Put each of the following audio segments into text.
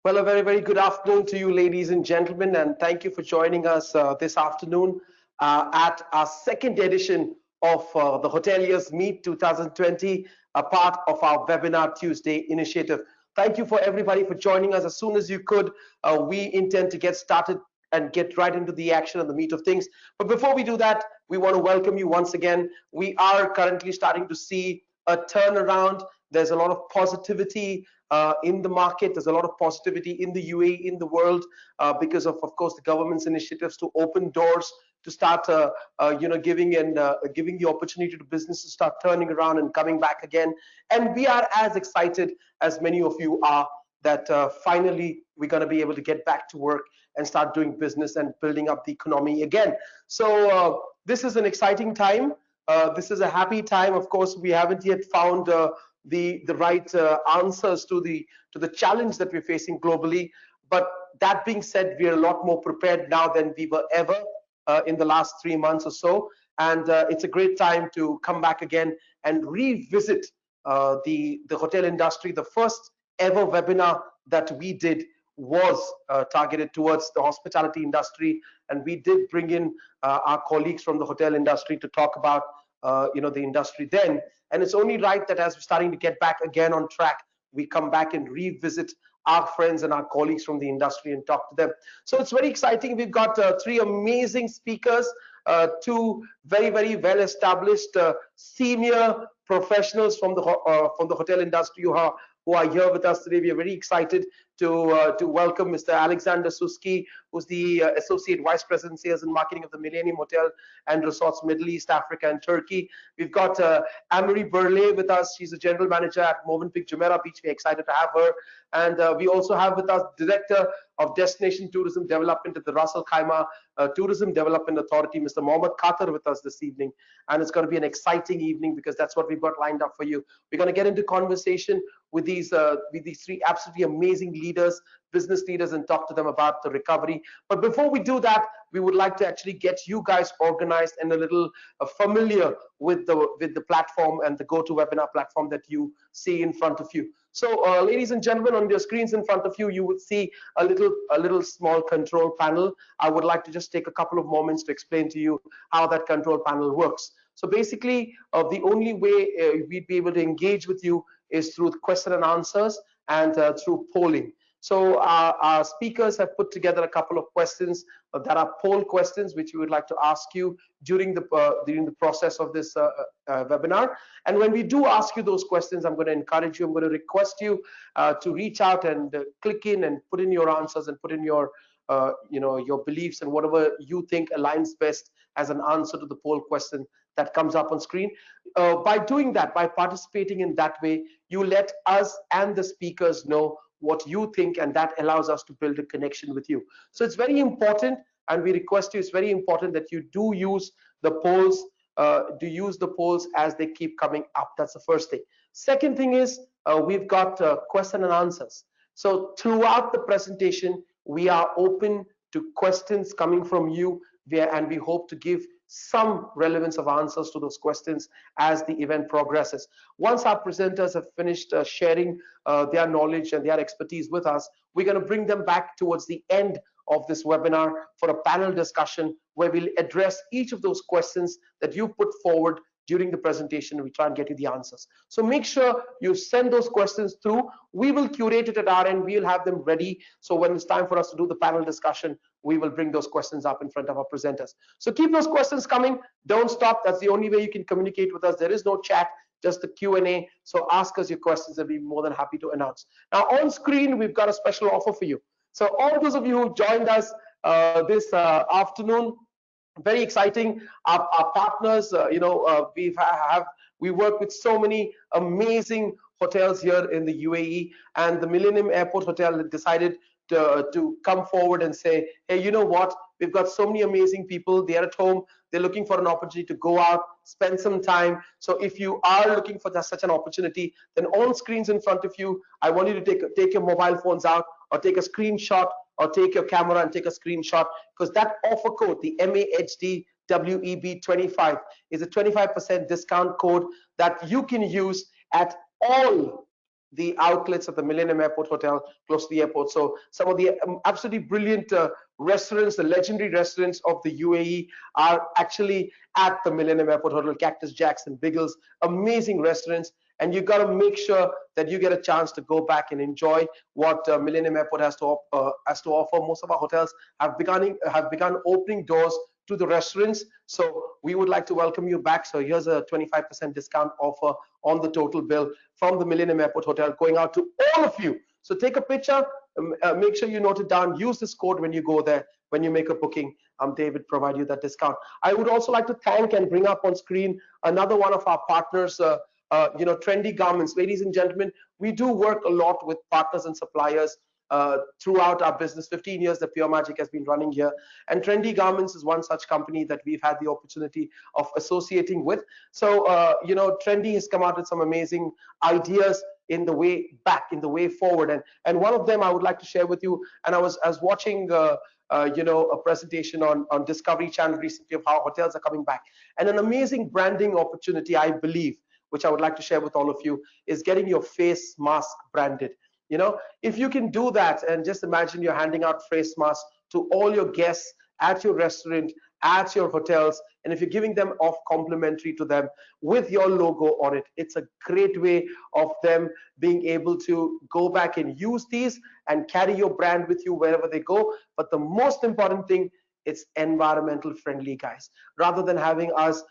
Well, a very, very good afternoon to you, ladies and gentlemen, and thank you for joining us this afternoon at our second edition of the Hoteliers Meet 2020, a part of our Webinar Tuesday initiative. Thank you for everybody for joining us as soon as you could. We intend to get started and get right into the action and the meat of things. But before we do that, we want to welcome you once again. We are currently starting to see a turnaround. There's a lot of positivity in the market. There's a lot of positivity in the UAE, in the world, because of course, the government's initiatives to open doors, to start, giving the opportunity to businesses to start turning around and coming back again. And we are as excited as many of you are that finally we're going to be able to get back to work and start doing business and building up the economy again. So this is an exciting time. This is a happy time. Of course, we haven't yet found the right answers to the challenge that we're facing globally. But that being said, we are a lot more prepared now than we were ever in the last 3 months or so. And it's a great time to come back again and revisit the hotel industry. The first ever webinar that we did was targeted towards the hospitality industry, and we did bring in our colleagues from the hotel industry to talk about the industry then. And it's only right that as we're starting to get back again on track, we come back and revisit our friends and our colleagues from the industry and talk to them. So it's very exciting. We've got three amazing speakers, two very, very well established senior professionals from the hotel industry who are here with us today. We are very excited to welcome Mr. Alexander Suski, who's the Associate Vice President Sales and Marketing of the Millennium Hotel and Resorts Middle East, Africa and Turkey. We've got Amory Burley with us. She's the General Manager at Movenpick Jumeirah Beach. We're excited to have her. And we also have with us Director of Destination Tourism Development at the Russell Kaima Tourism Development Authority, Mr. Mohammed Khatar, with us this evening. And it's going to be an exciting evening because that's what we've got lined up for you. We're going to get into conversation with these three absolutely amazing leaders, business leaders, and talk to them about the recovery. But before we do that, we would like to actually get you guys organized and a little familiar with the platform and the GoToWebinar platform that you see in front of you. So ladies and gentlemen, on your screens in front of you, you would see a little small control panel. I would like to just take a couple of moments to explain to you how that control panel works. So basically, the only way we'd be able to engage with you is through question and answers and through polling. So our speakers have put together a couple of questions that are poll questions, which we would like to ask you during the process of this webinar. And when we do ask you those questions, I'm going to encourage you, I'm going to request you to reach out and click in and put in your answers and put in your your beliefs and whatever you think aligns best as an answer to the poll question that comes up on screen. By doing that, by participating in that way, you let us and the speakers know what you think, and that allows us to build a connection with you. So it's very important, and we request you, it's very important that you do use the polls, as they keep coming up. That's the first thing. Second thing is we've got question and answers. So throughout the presentation, we are open to questions coming from you, and we hope to give some relevance of answers to those questions as the event progresses. Once our presenters have finished sharing their knowledge and their expertise with us, we're going to bring them back towards the end of this webinar for a panel discussion where we'll address each of those questions that you put forward during the presentation, and we try and get you the answers. So make sure you send those questions through. We will curate it at our end. We'll have them ready. So when it's time for us to do the panel discussion, we will bring those questions up in front of our presenters. So keep those questions coming. Don't stop. That's the only way you can communicate with us. There is no chat, just the Q&A. So ask us your questions, and we'll be more than happy to announce. Now on screen, we've got a special offer for you. So all those of you who joined us this afternoon, very exciting. Our partners, we work with so many amazing hotels here in the UAE, and the Millennium Airport Hotel decided to come forward and say, hey, you know what? We've got so many amazing people. They're at home. They're looking for an opportunity to go out, spend some time. So if you are looking for such an opportunity, then on screens in front of you, I want you to take your mobile phones out or take a screenshot or take your camera and take a screenshot, because that offer code, the MAHDWEB25, is a 25% discount code that you can use at all the outlets at the Millennium Airport Hotel close to the airport. So some of the absolutely brilliant restaurants, the legendary restaurants of the UAE are actually at the Millennium Airport Hotel, Cactus Jacks and Biggles, amazing restaurants. And you got to make sure that you get a chance to go back and enjoy what Millennium Airport has to offer. Most of our hotels have begun opening doors to the restaurants. So we would like to welcome you back. So here's a 25% discount offer on the total bill from the Millennium Airport Hotel going out to all of you. So take a picture, make sure you note it down, use this code when you go there, when you make a booking. David provide you that discount. I would also like to thank and bring up on screen another one of our partners, Trendy Garments. Ladies and gentlemen, we do work a lot with partners and suppliers throughout our business. 15 years that Pure Magic has been running here, and Trendy Garments is one such company that we've had the opportunity of associating with. So Trendy has come out with some amazing ideas in the way back, in the way forward, and one of them I would like to share with you. And I was watching a presentation on Discovery Channel recently of how hotels are coming back, and an amazing branding opportunity, I believe, which I would like to share with all of you, is getting your face mask branded. If you can do that, and just imagine you're handing out face masks to all your guests at your restaurant, at your hotels, and if you're giving them off complimentary to them with your logo on it, it's a great way of them being able to go back and use these and carry your brand with you wherever they go. But the most important thing, it's environmental friendly, guys. Rather than having us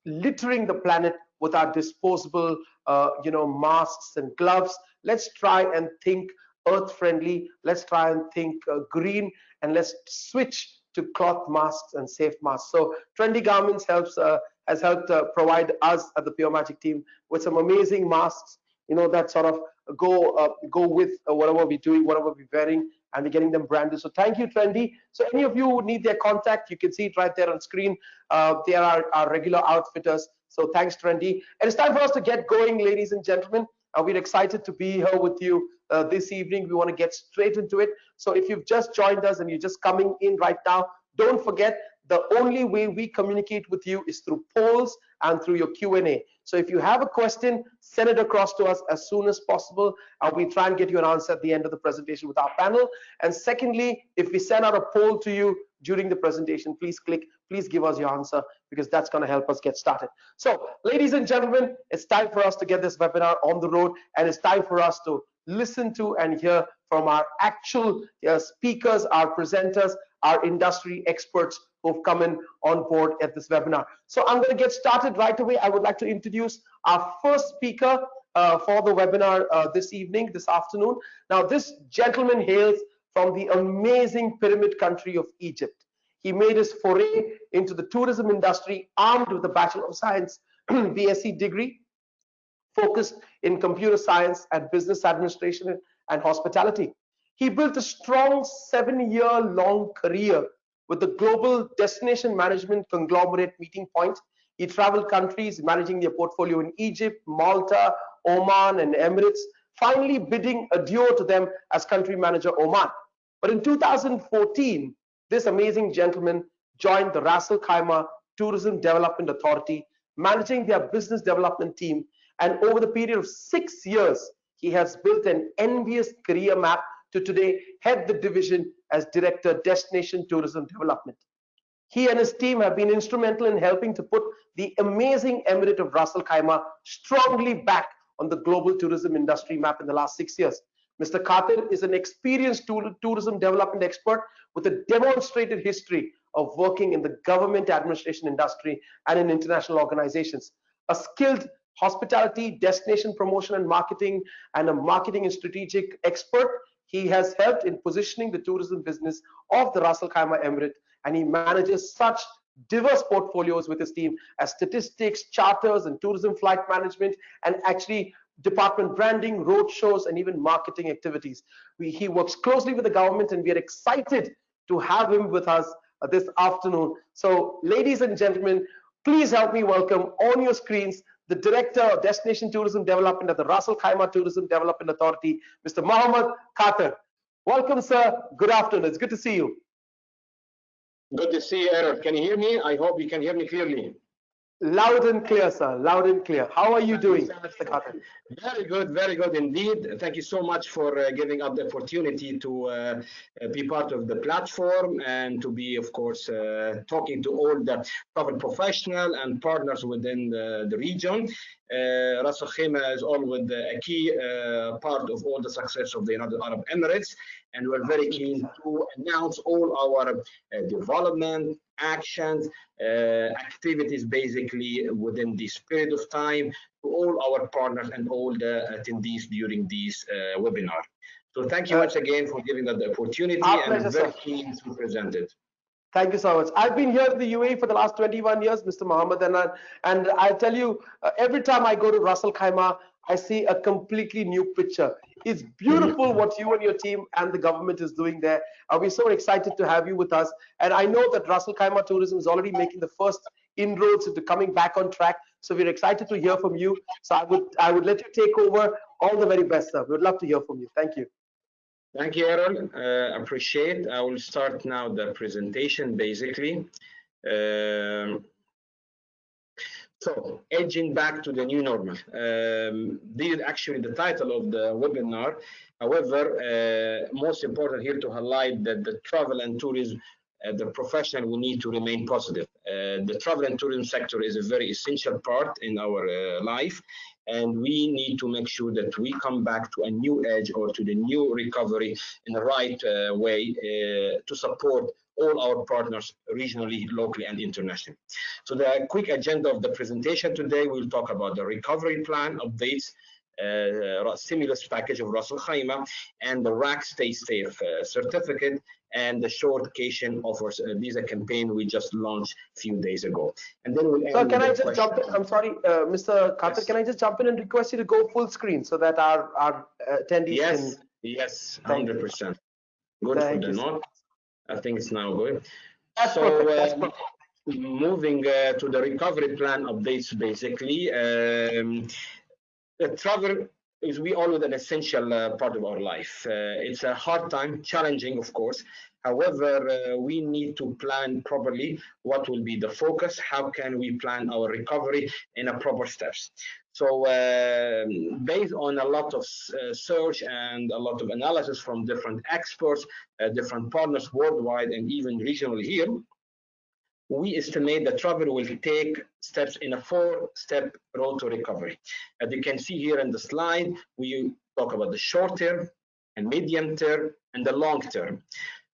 littering the planet with our disposable masks and gloves, let's try and think earth friendly, let's try and think green, and let's switch to cloth masks and safe masks. So Trendy Garments has helped provide us at the Pure Magic team with some amazing masks, that sort of go with whatever we're doing, whatever we're wearing, and we're getting them branded. So thank you, Trendy. So any of you who need their contact, you can see it right there on screen. They are our regular outfitters. So thanks, Trendy. And it's time for us to get going, ladies and gentlemen. We're excited to be here with you this evening. We want to get straight into it. So if you've just joined us and you're just coming in right now, don't forget, the only way we communicate with you is through polls and through your Q&A. So if you have a question, send it across to us as soon as possible, and we try and get you an answer at the end of the presentation with our panel. And secondly, if we send out a poll to you during the presentation, please give us your answer, because that's going to help us get started. So ladies and gentlemen, it's time for us to get this webinar on the road, and it's time for us to listen to and hear from our actual speakers, our presenters, our industry experts who've come in on board at this webinar. So I'm going to get started right away. I would like to introduce our first speaker for the webinar this afternoon. Now, this gentleman hails from the amazing pyramid country of Egypt. He made his foray into the tourism industry armed with a Bachelor of Science BSc degree, focused in computer science and business administration and hospitality. He built a strong 7-year-long career with the global destination management conglomerate Meeting Point. He traveled countries managing their portfolio in Egypt, Malta, Oman, and Emirates, finally bidding adieu to them as country manager Oman. But in 2014, this amazing gentleman joined the Ras Al Khaimah Tourism Development Authority, managing their business development team. And over the period of 6 years, he has built an envious career map to today head the division as Director, Destination Tourism Development. He and his team have been instrumental in helping to put the amazing emirate of Ras Al Khaimah strongly back on the global tourism industry map in the last 6 years. Mr. Khatir is an experienced tourism development expert with a demonstrated history of working in the government administration industry and in international organizations. A skilled hospitality, destination promotion and a marketing and strategic expert, he has helped in positioning the tourism business of the Ras Al Khaimah Emirate, and he manages such diverse portfolios with his team as statistics, charters, and tourism flight management, and actually department branding, road shows, and even marketing activities. He works closely with the government, and we are excited to have him with us this afternoon. So, ladies and gentlemen, please help me welcome on your screens the Director of Destination Tourism Development at the Ras Al Khaimah Tourism Development Authority, Mr. Mohammed Khatir. Welcome, sir. Good afternoon. It's good to see you. Good to see you, Eric. Can you hear me? I hope you can hear me clearly. Loud and clear, sir. Loud and clear. How are you doing, Mr. Fantastic. Khattar? Very good indeed. Thank you so much for giving up the opportunity to be part of the platform and to be, of course, talking to all the travel professional and partners within the region. Ras Al Khaimah is always a key part of all the success of the United Arab Emirates, and we're very Absolutely, keen sir. to announce all our development actions, activities basically within this period of time to all our partners and all the attendees during this webinar. So thank you Uh, once again for giving us the opportunity our and pleasure, very sir. keen to present it. Thank you so much. I've been here in the UAE for the last 21 years, Mr. Mohammed, and I tell you, every time I go to Ras Al Khaimah, I see a completely new picture. It's beautiful Mhm. what you and your team and the government is doing there. We're so excited to have you with us. And I know that Ras Al Khaimah Tourism is already making the first inroads into coming back on track. So we're excited to hear from you. So I would let you take over. All the very best, sir. We'd love to hear from you. Thank you. Thank you, Errol. Appreciate. I will start now the presentation basically. Um, So, edging back to the new normal. This is actually the title of the webinar. However, most important here to highlight that the travel and tourism, the professional will need to remain positive. The travel and tourism sector is a very essential part in our life, and we need to make sure that we come back to a new edge or to the new recovery in the right way to support all our partners regionally, locally, and internationally. So the quick agenda of the presentation today, we'll talk about the recovery plan updates, stimulus package of Ras Al Khaimah, and the RAC Stay Safe certificate, and the short vacation offers visa campaign we just launched a few days ago. And then we'll So end with can the I just jump in? question. I'm sorry, Mr. Khater, Yes, can I just jump in and request you to go full screen so that our attendees can. yes, Thank you. 100%. Good for Thank the you, sir. note. I think it's now good. That's So perfect. That's perfect. moving to the recovery plan updates, basically. Travel is we all an essential part of our life. It's a hard time, challenging, of course. However, we need to plan properly what will be the focus, how can we plan our recovery in a proper steps. So based on a lot of search and a lot of analysis from different experts, different partners worldwide and even regionally here, we estimate that travel will take steps in a four-step road to recovery. As you can see here in the slide, we talk about the short term and medium term and the long term.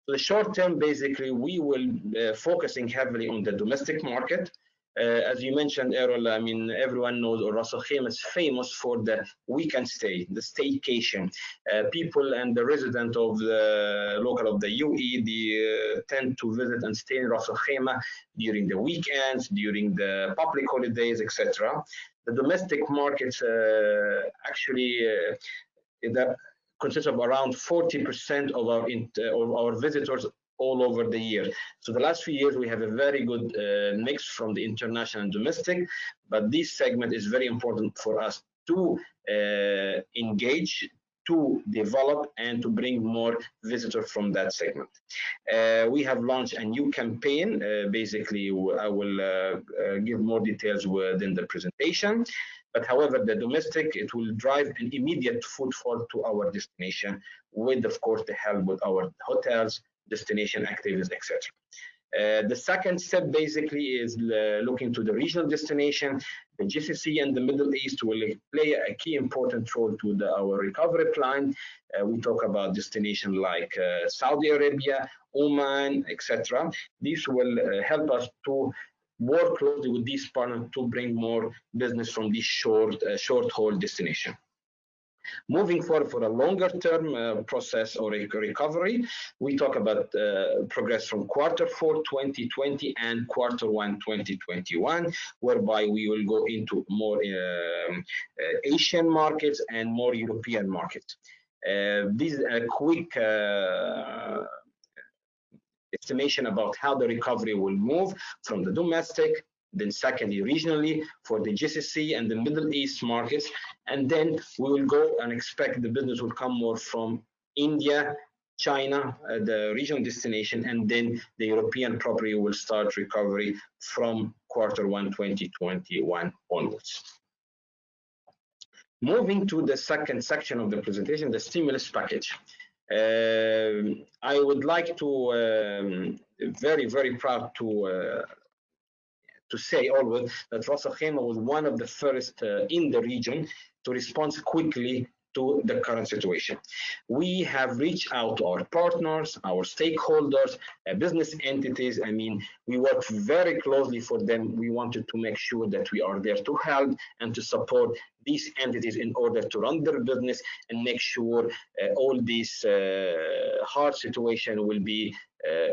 So the short term, basically, we will focusing heavily on the domestic market. As you mentioned, Errol, I mean, everyone knows Ras Al Khaimah is famous for the weekend stay, the staycation. People and the resident of the local of the UAE, they tend to visit and stay in Ras Al Khaimah during the weekends, during the public holidays, etc. The domestic markets actually that consists of around 40% of our visitors all over the year. So the last few years we have a very good mix from the international and domestic, but this segment is very important for us to engage, to develop, and to bring more visitors from that segment. We have launched a new campaign. Basically, I will give more details within the presentation. But however, the domestic, it will drive an immediate footfall to our destination with, of course, the help with our hotels, destination activities, etc. The second step basically is looking to the regional destination. The GCC and the Middle East will play a key important role to our recovery plan. We talk about destinations like Saudi Arabia, Oman, etc. This will help us to work closely with these partners to bring more business from this short haul destination. Moving forward for a longer term process or recovery, we talk about progress from Q4 2020 and Q1 2021, whereby we will go into more Asian markets and more European markets. This is a quick estimation about how the recovery will move from the domestic, then secondly regionally for the GCC and the Middle East markets, and then we will go and expect the business will come more from India, China, the regional destination, and then the European property will start recovery from Q1 2021 onwards. Moving to the second section of the presentation, the stimulus package. I would like to very proud to say always that Ras Al Khaimah was one of the first in the region to respond quickly to the current situation. We have reached out to our partners, our stakeholders, business entities. I mean, we work very closely for them. We wanted to make sure that we are there to help and to support these entities in order to run their business and make sure all these hard situation will be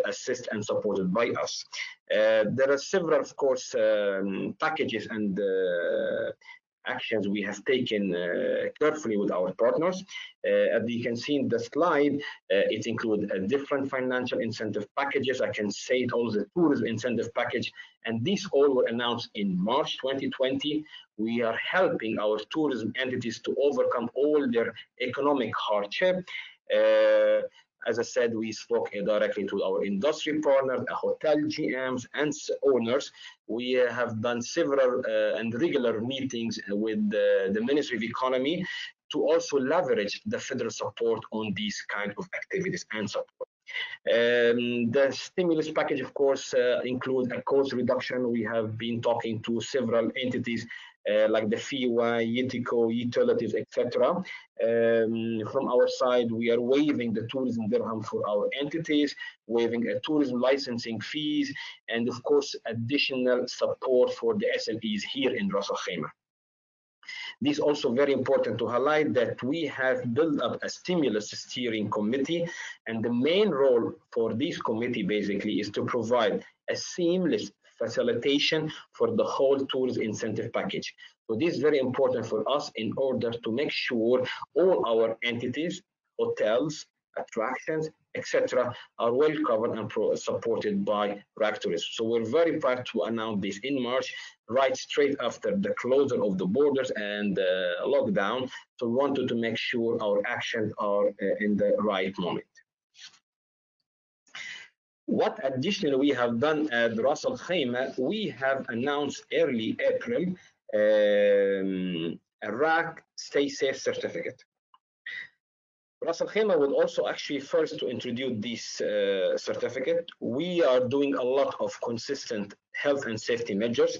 assisted and supported by us. There are several, of course, packages and actions we have taken carefully with our partners. As you can see in the slide, it includes different financial incentive packages. I can say it all, the tourism incentive package, and these all were announced in March 2020. We are helping our tourism entities to overcome all their economic hardship. As I said, we spoke directly to our industry partners, hotel GMs, and owners. We have done several and regular meetings with the Ministry of Economy to also leverage the federal support on these kind of activities and support. The stimulus package, of course, includes a cost reduction. We have been talking to several entities like the FIWA, Yetico, utilities, etc. From our side, we are waiving the tourism dirham for our entities, waiving a tourism licensing fees, and of course, additional support for the SMEs here in Ras Al Khaimah. This is also very important to highlight that we have built up a stimulus steering committee, and the main role for this committee basically is to provide a seamless facilitation for the whole tourism incentive package. So this is very important for us in order to make sure all our entities, hotels, attractions, etc., are well covered and supported by RAK Tourism. So we're very proud to announce this in March, right straight after the closure of the borders and lockdown. So we wanted to make sure our actions are in the right moment. What additionally we have done at Ras Al Khaimah, we have announced early April a RAK Stay Safe certificate. Ras Al Khaimah would also actually first to introduce this certificate. We are doing a lot of consistent health and safety measures,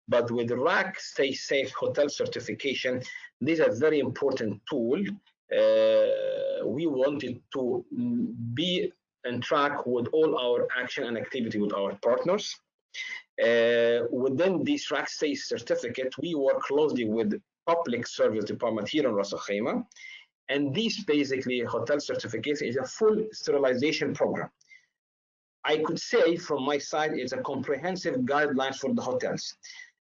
but with RAK Stay Safe hotel certification, this is a very important tool. We wanted to be and track with all our action and activity with our partners. Within this RAK Safe certificate, we work closely with Public Service Department here in Ras Al Khaimah, and this basically hotel certification is a full sterilization program. I could say from my side, it's a comprehensive guidelines for the hotels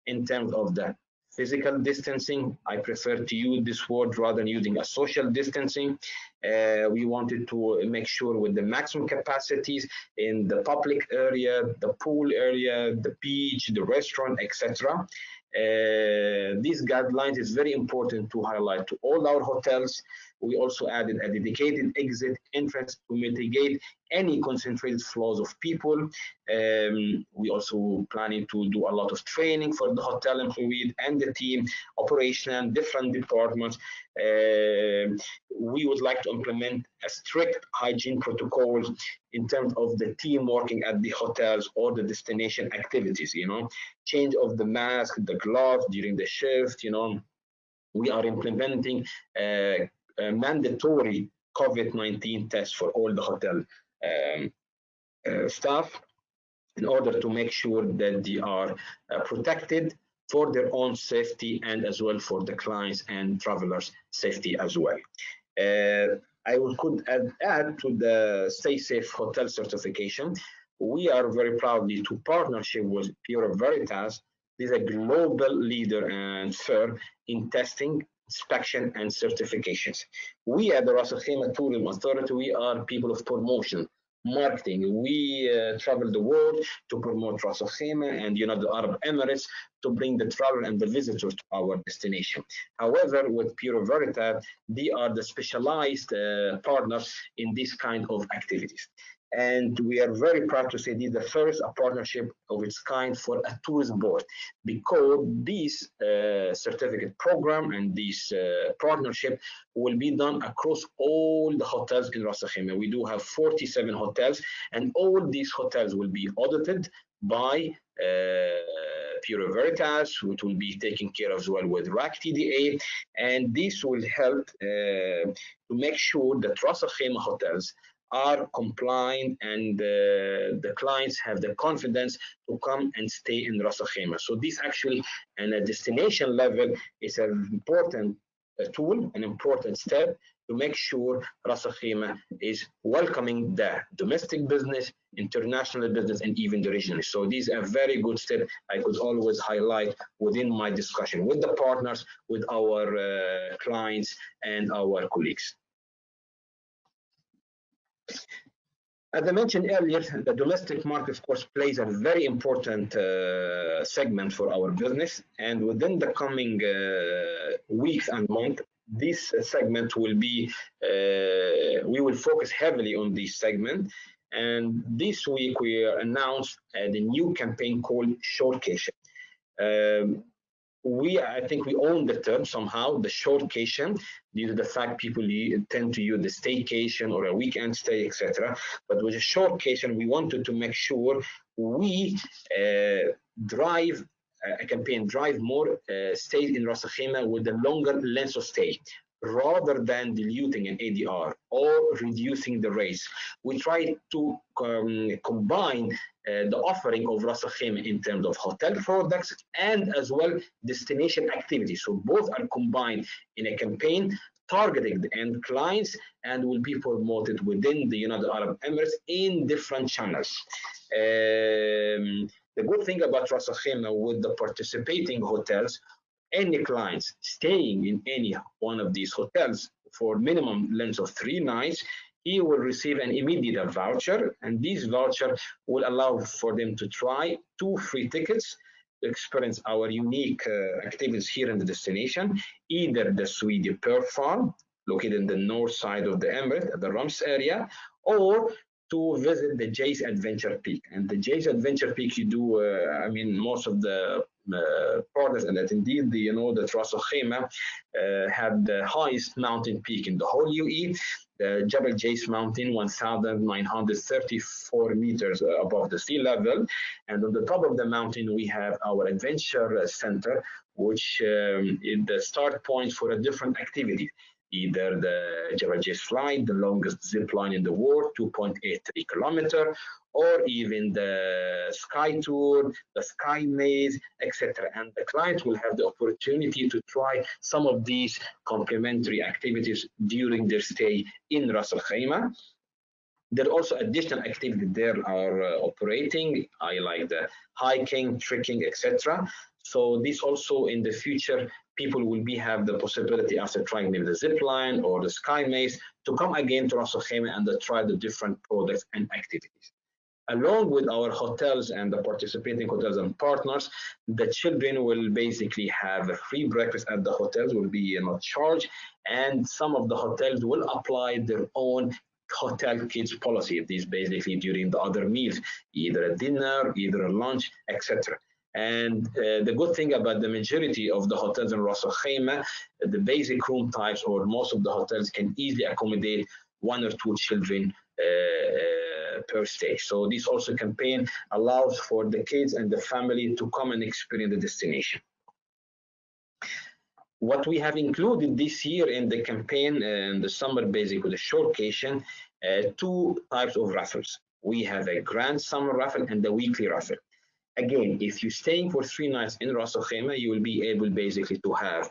in terms of the physical distancing. I prefer to use this word rather than using a social distancing. We wanted to make sure with the maximum capacities in the public area, the pool area, the beach, the restaurant, etc. These guidelines is very important to highlight to all our hotels. We also added a dedicated exit entrance to mitigate any concentrated flows of people. We also planning to do a lot of training for the hotel employees and the team, operational, different departments. We would like to implement a strict hygiene protocols in terms of the team working at the hotels or the destination activities, change of the mask, the gloves during the shift, we are implementing a mandatory COVID-19 test for all the hotel staff in order to make sure that they are protected for their own safety and as well for the clients and travelers' safety as well. I could add to the Stay Safe Hotel certification. We are very proudly to partnership with Bureau Veritas. This is a global leader and firm in testing, inspection, and certifications. We at the Ras Al Khaimah Tourism Authority, we are people of promotion, marketing. We travel the world to promote Ras Al Khaimah and the Arab Emirates to bring the traveler and the visitors to our destination. However, with Pure Veritas, they are the specialized partners in this kind of activities. And we are very proud to say this is the first partnership of its kind for a tourism board, because this certificate program and this partnership will be done across all the hotels in Ras Al Khaimah. We do have 47 hotels, and all these hotels will be audited by Pure Veritas, which will be taken care of as well with RAC TDA, and this will help to make sure that Ras Al Khaimah hotels are compliant and the clients have the confidence to come and stay in Ras Al Khaimah. So this actually, on a destination level, is an important tool, an important step to make sure Ras Al Khaimah is welcoming the domestic business, international business, and even the regional. So these are very good step I could always highlight within my discussion with the partners, with our clients and our colleagues. As I mentioned earlier, the domestic market, of course, plays a very important segment for our business. And within the coming weeks and months, this segment will be, we will focus heavily on this segment. And this week, we announced the new campaign called Shortcation. I think we own the term somehow, the shortcation, due to the fact people tend to use the staycation or a weekend stay, etc. But with a shortcation, we wanted to make sure we drive a campaign, drive more stays in Ras Al Khaimah with a longer length of stay, rather than diluting an ADR or reducing the rates. We try to combine the offering of Ras Al Khaimah in terms of hotel products and as well destination activities. So both are combined in a campaign targeting the end clients and will be promoted within the United Arab Emirates in different channels. The good thing about Ras Al Khaimah with the participating hotels, any clients staying in any one of these hotels for minimum length of 3 nights, he will receive an immediate voucher, and this voucher will allow for them to try 2 free tickets to experience our unique activities here in the destination, either the Swede Pearl Farm, located in the north side of the Emirate, at the Rams area, or to visit the Jay's Adventure Peak. And the Jay's Adventure Peak, you do, I mean, most of the partners, and that indeed, the Ras Al Khaimah had the highest mountain peak in the whole UAE, the Jabal Jais Mountain, 1,934 meters above the sea level. And on the top of the mountain, we have our adventure center, which is the start point for a different activity. Either the Jabal Jais Slide, the longest zip line in the world, 2.83 kilometers, or even the Sky Tour, the Sky Maze, etc. And the client will have the opportunity to try some of these complementary activities during their stay in Ras Al Khaimah. There are also additional activities there are operating, like the hiking, trekking, etc. So this also in the future, people will have the possibility after trying maybe the zip line or the Sky Maze to come again to Ras Al Khaimah and try the different products and activities. Along with our hotels and the participating hotels and partners, the children will basically have a free breakfast at the hotels, will be not charged, and some of the hotels will apply their own hotel kids policy. This basically during the other meals, either a dinner, either a lunch, etc. And the good thing about the majority of the hotels in Ras Al Khaimah, the basic room types or most of the hotels can easily accommodate 1 or 2 children per stay. So this also campaign allows for the kids and the family to come and experience the destination. What we have included this year in the campaign in the summer basic with the shortcation, 2 types of raffles. We have a grand summer raffle and the weekly raffle. Again, if you're staying for 3 nights in Ras Al Khaimah, you will be able basically to have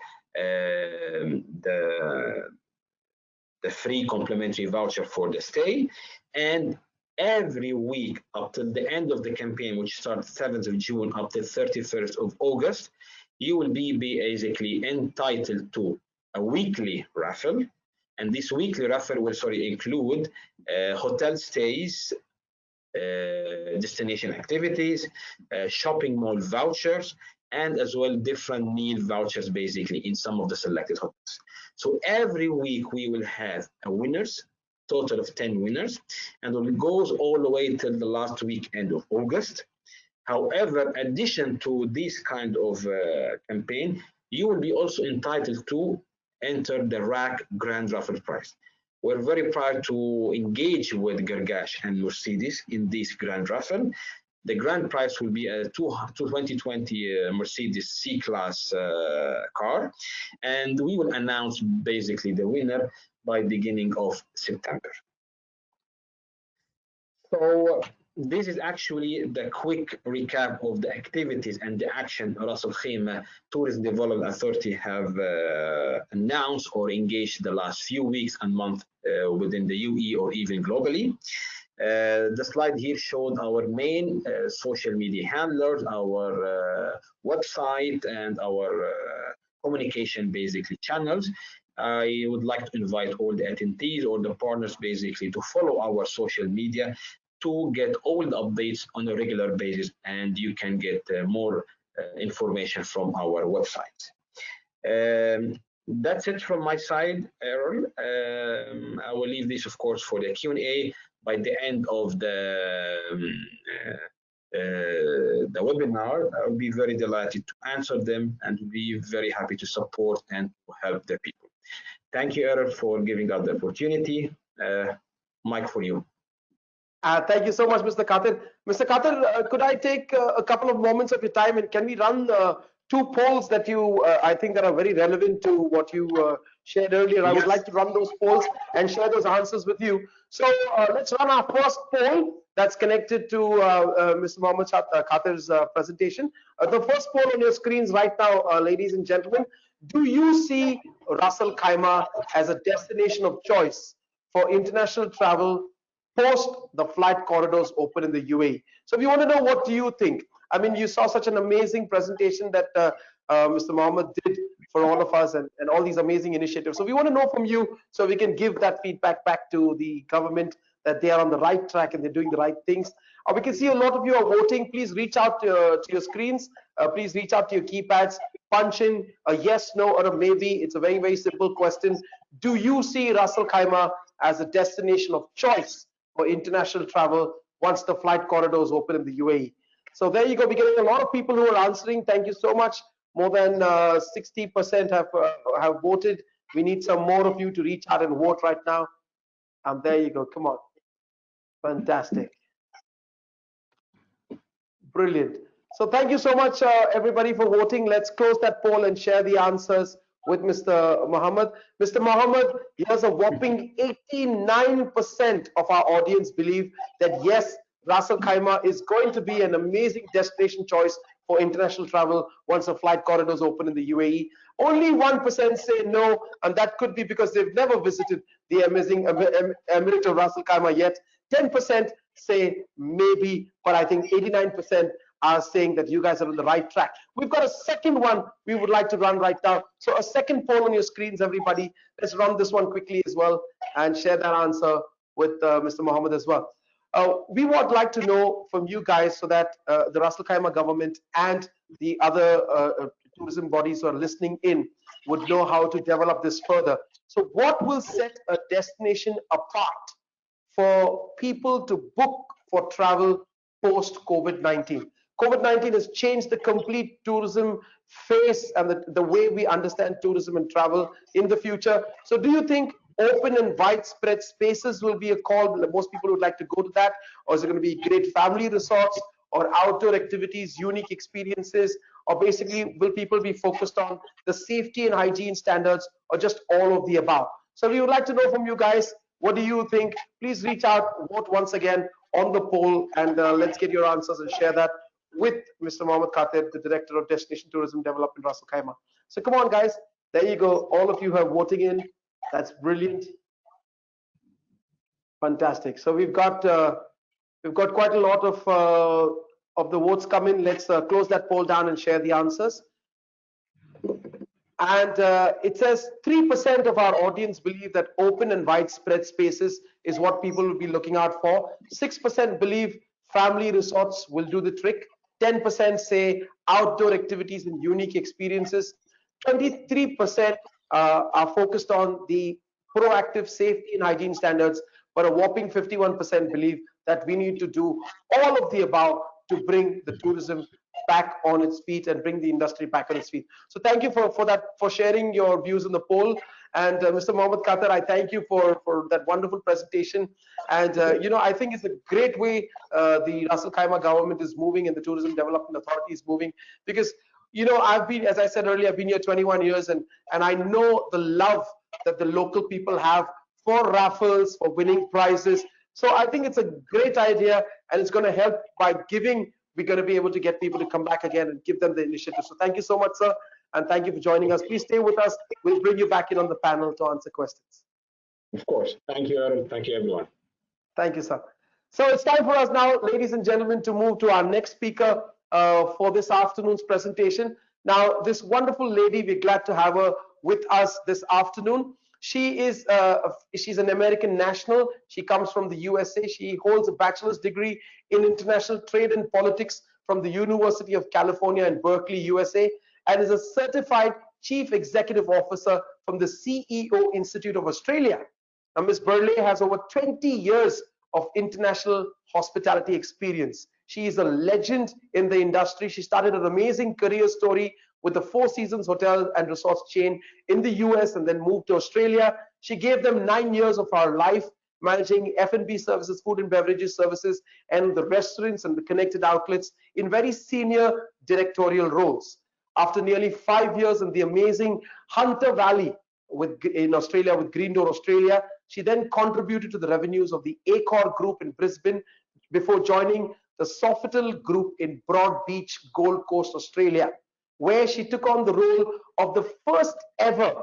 the free complimentary voucher for the stay. And every week up till the end of the campaign, which starts 7th of June up to 31st of August, you will be basically entitled to a weekly raffle. And this weekly raffle will include hotel stays destination activities, shopping mall vouchers, and as well different meal vouchers basically in some of the selected hotels. So every week we will have a winners, total of 10 winners, and it goes all the way till the last weekend of August. However, addition to this kind of campaign, you will be also entitled to enter the RAC Grand Raffle Prize. We're very proud to engage with Gargash and Mercedes in this Grand Raffle. The grand prize will be a 2020 Mercedes C-Class car, and we will announce basically the winner by beginning of September. So this is actually the quick recap of the activities and the action Ras Al Khaimah Tourism Development Authority have announced or engaged the last few weeks and months within the UAE or even globally. The slide here showed our main social media handlers, our website, and our communication basically channels. I would like to invite all the attendees or the partners basically to follow our social media to get all the updates on a regular basis, and you can get more information from our website. That's it from my side, Errol. I will leave this, of course, for the Q&A by the end of the webinar. I'll be very delighted to answer them and be very happy to support and to help the people. Thank you, Errol, for giving us the opportunity. Mike, for you. Thank you so much, Mr. Khatir. Mr. Khatir, could I take a couple of moments of your time, and can we run two polls that you, I think, that are very relevant to what you shared earlier? Yes. I would like to run those polls and share those answers with you. So let's run our first poll that's connected to Mr. Mohammed Khatir's presentation. The first poll on your screens right now, ladies and gentlemen, do you see Ras Al Khaimah as a destination of choice for international travel post the flight corridors open in the UAE? So we want to know, what do you think? I mean, you saw such an amazing presentation that Mr. Mohammed did for all of us, and all these amazing initiatives. So we want to know from you so we can give that feedback back to the government that they are on the right track and they're doing the right things. We can see a lot of you are voting. Please reach out to your screens. Please reach out to your keypads. Punch in a yes, no, or a maybe. It's a very, very simple question. Do you see Ras Al Khaimah as a destination of choice for international travel once the flight corridors open in the UAE? So there you go. We're getting a lot of people who are answering. Thank you so much. More than 60% have voted. We need some more of you to reach out and vote right now. And there you go. Come on. Fantastic. Brilliant. So thank you so much, everybody, for voting. Let's close that poll and share the answers with Mr. Mohammed. Mr. Mohammed, here's a whopping 89% of our audience believe that yes, Ras Al Khaimah is going to be an amazing destination choice for international travel once the flight corridors open in the UAE. Only 1% say no, and that could be because they've never visited the amazing Emirate of Ras Al Khaimah yet. 10% say maybe, but I think 89% are saying that you guys are on the right track. We've got a second one we would like to run right now. So a second poll on your screens, everybody. Let's run this one quickly as well and share that answer with Mr. Mohammed as well. We would like to know from you guys so that the Ras Al Khaimah government and the other tourism bodies who are listening in would know how to develop this further. So what will set a destination apart for people to book for travel post COVID-19? COVID-19 has changed the complete tourism face and the way we understand tourism and travel in the future. So do you think open and widespread spaces will be a call? Most people would like to go to that. Or is it going to be great family resorts or outdoor activities, unique experiences? Or basically, will people be focused on the safety and hygiene standards, or just all of the above? So we would like to know from you guys, what do you think? Please reach out, vote once again on the poll, and let's get your answers and share that with Mr. Mohammed Khatir, the Director of Destination Tourism Development, Ras Al Khaimah. So come on, guys. There you go. All of you are voting in. That's brilliant. Fantastic. So we've got quite a lot of the votes come in. Let's close that poll down and share the answers. And it says 3% of our audience believe that open and widespread spaces is what people will be looking out for. 6% believe family resorts will do the trick. 10% say outdoor activities and unique experiences. 23% are focused on the proactive safety and hygiene standards, but a whopping 51% believe that we need to do all of the above to bring the tourism back on its feet and bring the industry back on its feet. So thank you for sharing your views on the poll. And Mr. Mohammed Khatar, I thank you for that wonderful presentation. And I think it's a great way the Russell Kaima government is moving and the Tourism Development Authority is moving, because I've been, as I said earlier, I've been here 21 years, and I know the love that the local people have for raffles, for winning prizes. So I think it's a great idea, and it's going to help by giving. We're going to be able to get people to come back again and give them the initiative. So thank you so much, sir, and thank you for joining us. Please stay with us. We'll bring you back in on the panel to answer questions. Of course. Thank you, Aaron. Thank you, everyone. Thank you, sir. So it's time for us now, ladies and gentlemen, to move to our next speaker for this afternoon's presentation. Now, this wonderful lady, we're glad to have her with us this afternoon. She's an American national. She comes from the USA. She holds a bachelor's degree in international trade and politics from the University of California in Berkeley, USA, and is a certified chief executive officer from the CEO Institute of Australia. Now, Ms. Burleigh has over 20 years of international hospitality experience. She is a legend in the industry. She started an amazing career story with the Four Seasons Hotel and Resorts chain in the US and then moved to Australia. She gave them 9 years of her life managing F&B services, food and beverages services, and the restaurants and the connected outlets in very senior directorial roles. After nearly 5 years in the amazing Hunter Valley in Australia with Green Door Australia, she then contributed to the revenues of the Accor Group in Brisbane before joining the Sofitel Group in Broad Beach, Gold Coast, Australia, where she took on the role of the first ever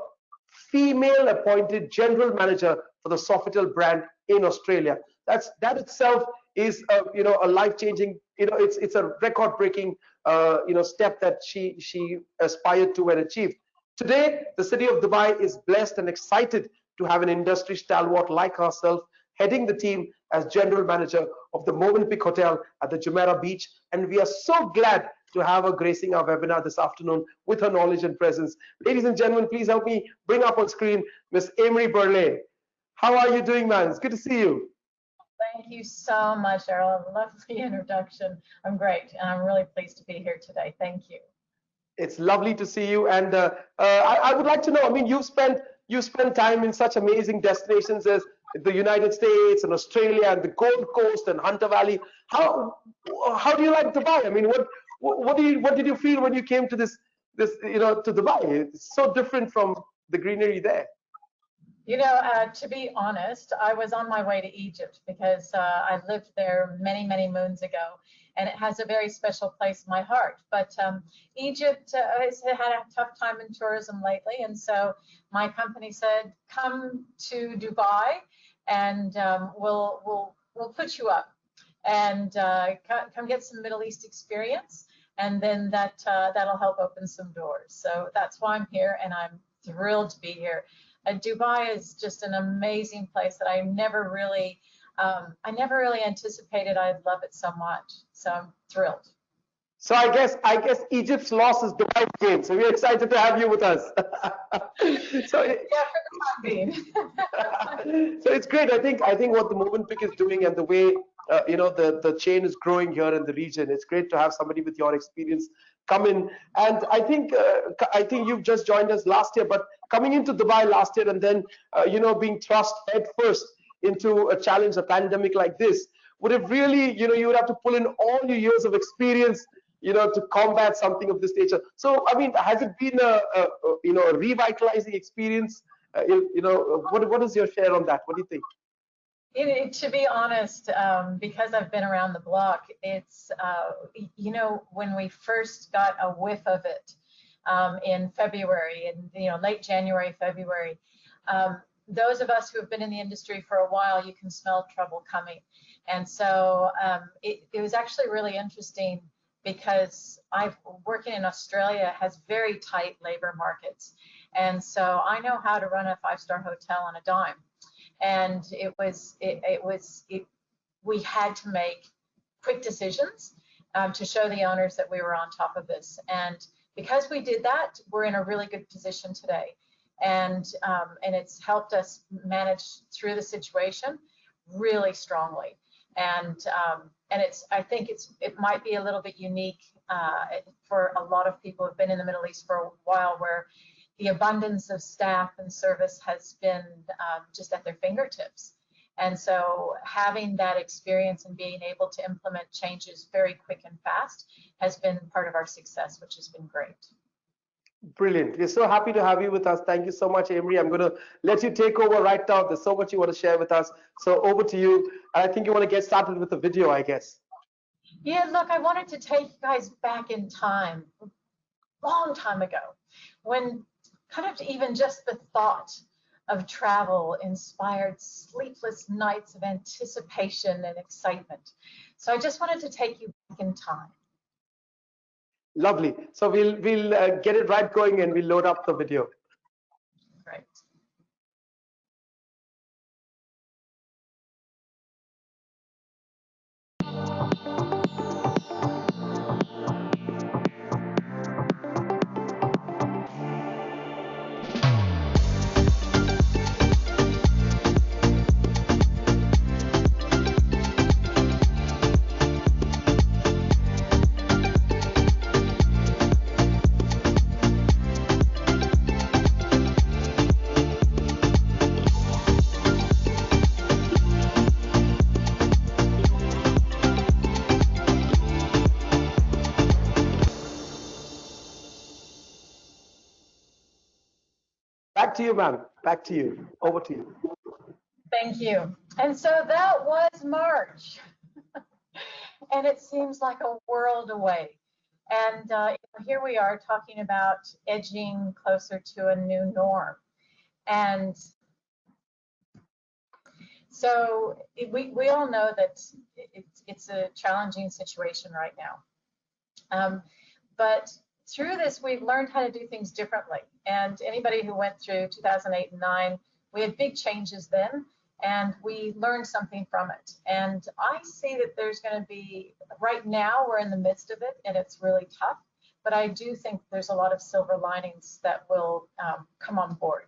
female appointed general manager for the Sofitel brand in Australia. That itself is a life-changing, it's a record-breaking step that she aspired to and achieved. Today, the city of Dubai is blessed and excited to have an industry stalwart like herself heading the team as general manager of the Movenpick Hotel at the Jumeirah Beach, and we are so glad to have her gracing our webinar this afternoon with her knowledge and presence. Ladies and gentlemen, please help me bring up on screen Miss Amory Burleigh. How are you doing, man? It's good to see you. Thank you so much, Errol. Lovely introduction. I'm great, and I'm really pleased to be here today. Thank you. It's lovely to see you, and I would like to know. I mean, you spent time in such amazing destinations as the United States and Australia and the Gold Coast and Hunter Valley. How do you like Dubai? I mean, what did you feel when you came to this to Dubai? It's so different from the greenery there. To be honest, I was on my way to Egypt because I lived there many, many moons ago, and it has a very special place in my heart. But Egypt has had a tough time in tourism lately, and so my company said, "Come to Dubai, and we'll put you up, and come get some Middle East experience, and then that'll help open some doors." So that's why I'm here, and I'm thrilled to be here. Dubai is just an amazing place that I never really anticipated I'd love it so much. So I'm thrilled. So I guess Egypt's loss is Dubai's gain. So we're excited to have you with us. So yeah, for the time being. So it's great. I think what the Movenpick is doing and the way the chain is growing here in the region. It's great to have somebody with your experience come in. And I think you've just joined us last year, but coming into Dubai last year and then being thrust head first into a challenge, a pandemic like this, would have really, you would have to pull in all your years of experience, to combat something of this nature. So, I mean, has it been a revitalizing experience? What is your share on that? What do you think? To be honest, because I've been around the block, it's, when we first got a whiff of it in February, in late January, February, those of us who have been in the industry for a while, you can smell trouble coming. And so it was actually really interesting because I've working in Australia has very tight labor markets. And so I know how to run a 5-star hotel on a dime. And we had to make quick decisions to show the owners that we were on top of this. And because we did that, we're in a really good position today. And it's helped us manage through the situation really strongly. And I think it might be a little bit unique for a lot of people who've been in the Middle East for a while, where the abundance of staff and service has been just at their fingertips. And so having that experience and being able to implement changes very quick and fast has been part of our success, which has been great. Brilliant. We're so happy to have you with us. Thank you so much, Amory. I'm going to let you take over right now. There's so much you want to share with us. So over to you. And I think you want to get started with the video, I guess. Yeah, look, I wanted to take you guys back in time, a long time ago, when kind of even just the thought of travel inspired sleepless nights of anticipation and excitement. So I just wanted to take you back in time. Lovely. So we'll get it right going and we'll load up the video. Great. Back to you, ma'am. Back to you. Over to you. Thank you. And so that was March. And it seems like a world away. And here we are talking about edging closer to a new norm. And so we all know that it's a challenging situation right now. But through this, we've learned how to do things differently. And anybody who went through 2008 and 9, we had big changes then, and we learned something from it. And I see that there's going to be, right now, we're in the midst of it, and it's really tough. But I do think there's a lot of silver linings that will come on board.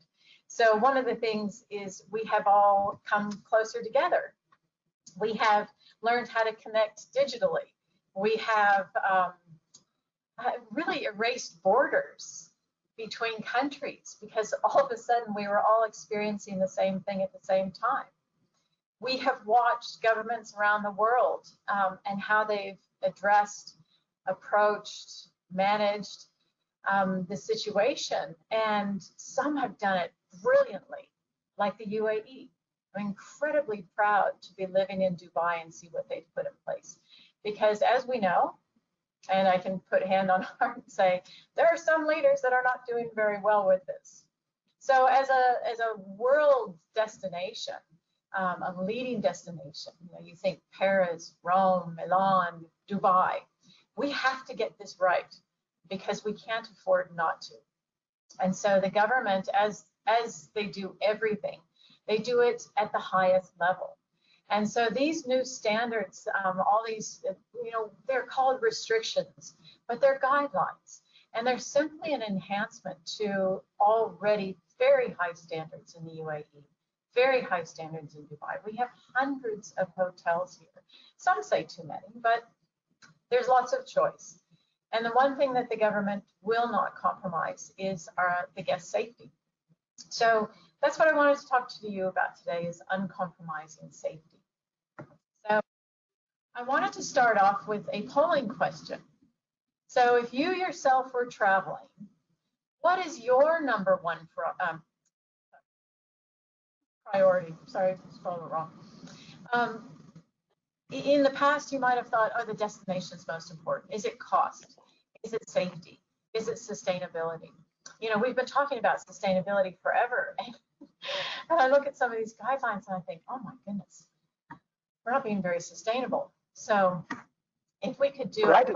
So one of the things is we have all come closer together. We have learned how to connect digitally. We have really erased borders between countries, because all of a sudden we were all experiencing the same thing at the same time. We have watched governments around the world and how they've addressed, approached, managed the situation, and some have done it brilliantly, like the UAE. I'm incredibly proud to be living in Dubai and see what they've put in place, because as we know, and I can put hand on heart and say, there are some leaders that are not doing very well with this. So as a world destination, a leading destination, you think Paris, Rome, Milan, Dubai, we have to get this right, because we can't afford not to. And so the government, as they do everything, they do it at the highest level. And so these new standards, all these, they're called restrictions, but they're guidelines. And they're simply an enhancement to already very high standards in the UAE, very high standards in Dubai. We have hundreds of hotels here. Some say too many, but there's lots of choice. And the one thing that the government will not compromise is the guest safety. So that's what I wanted to talk to you about today, is uncompromising safety. So I wanted to start off with a polling question. So if you yourself were traveling, what is your number one priority? Sorry, I spelled it wrong. In the past, you might have thought, oh, the destination is most important. Is it cost? Is it safety? Is it sustainability? We've been talking about sustainability forever. And I look at some of these guidelines and I think, oh my goodness, we're not being very sustainable. So if we could do right.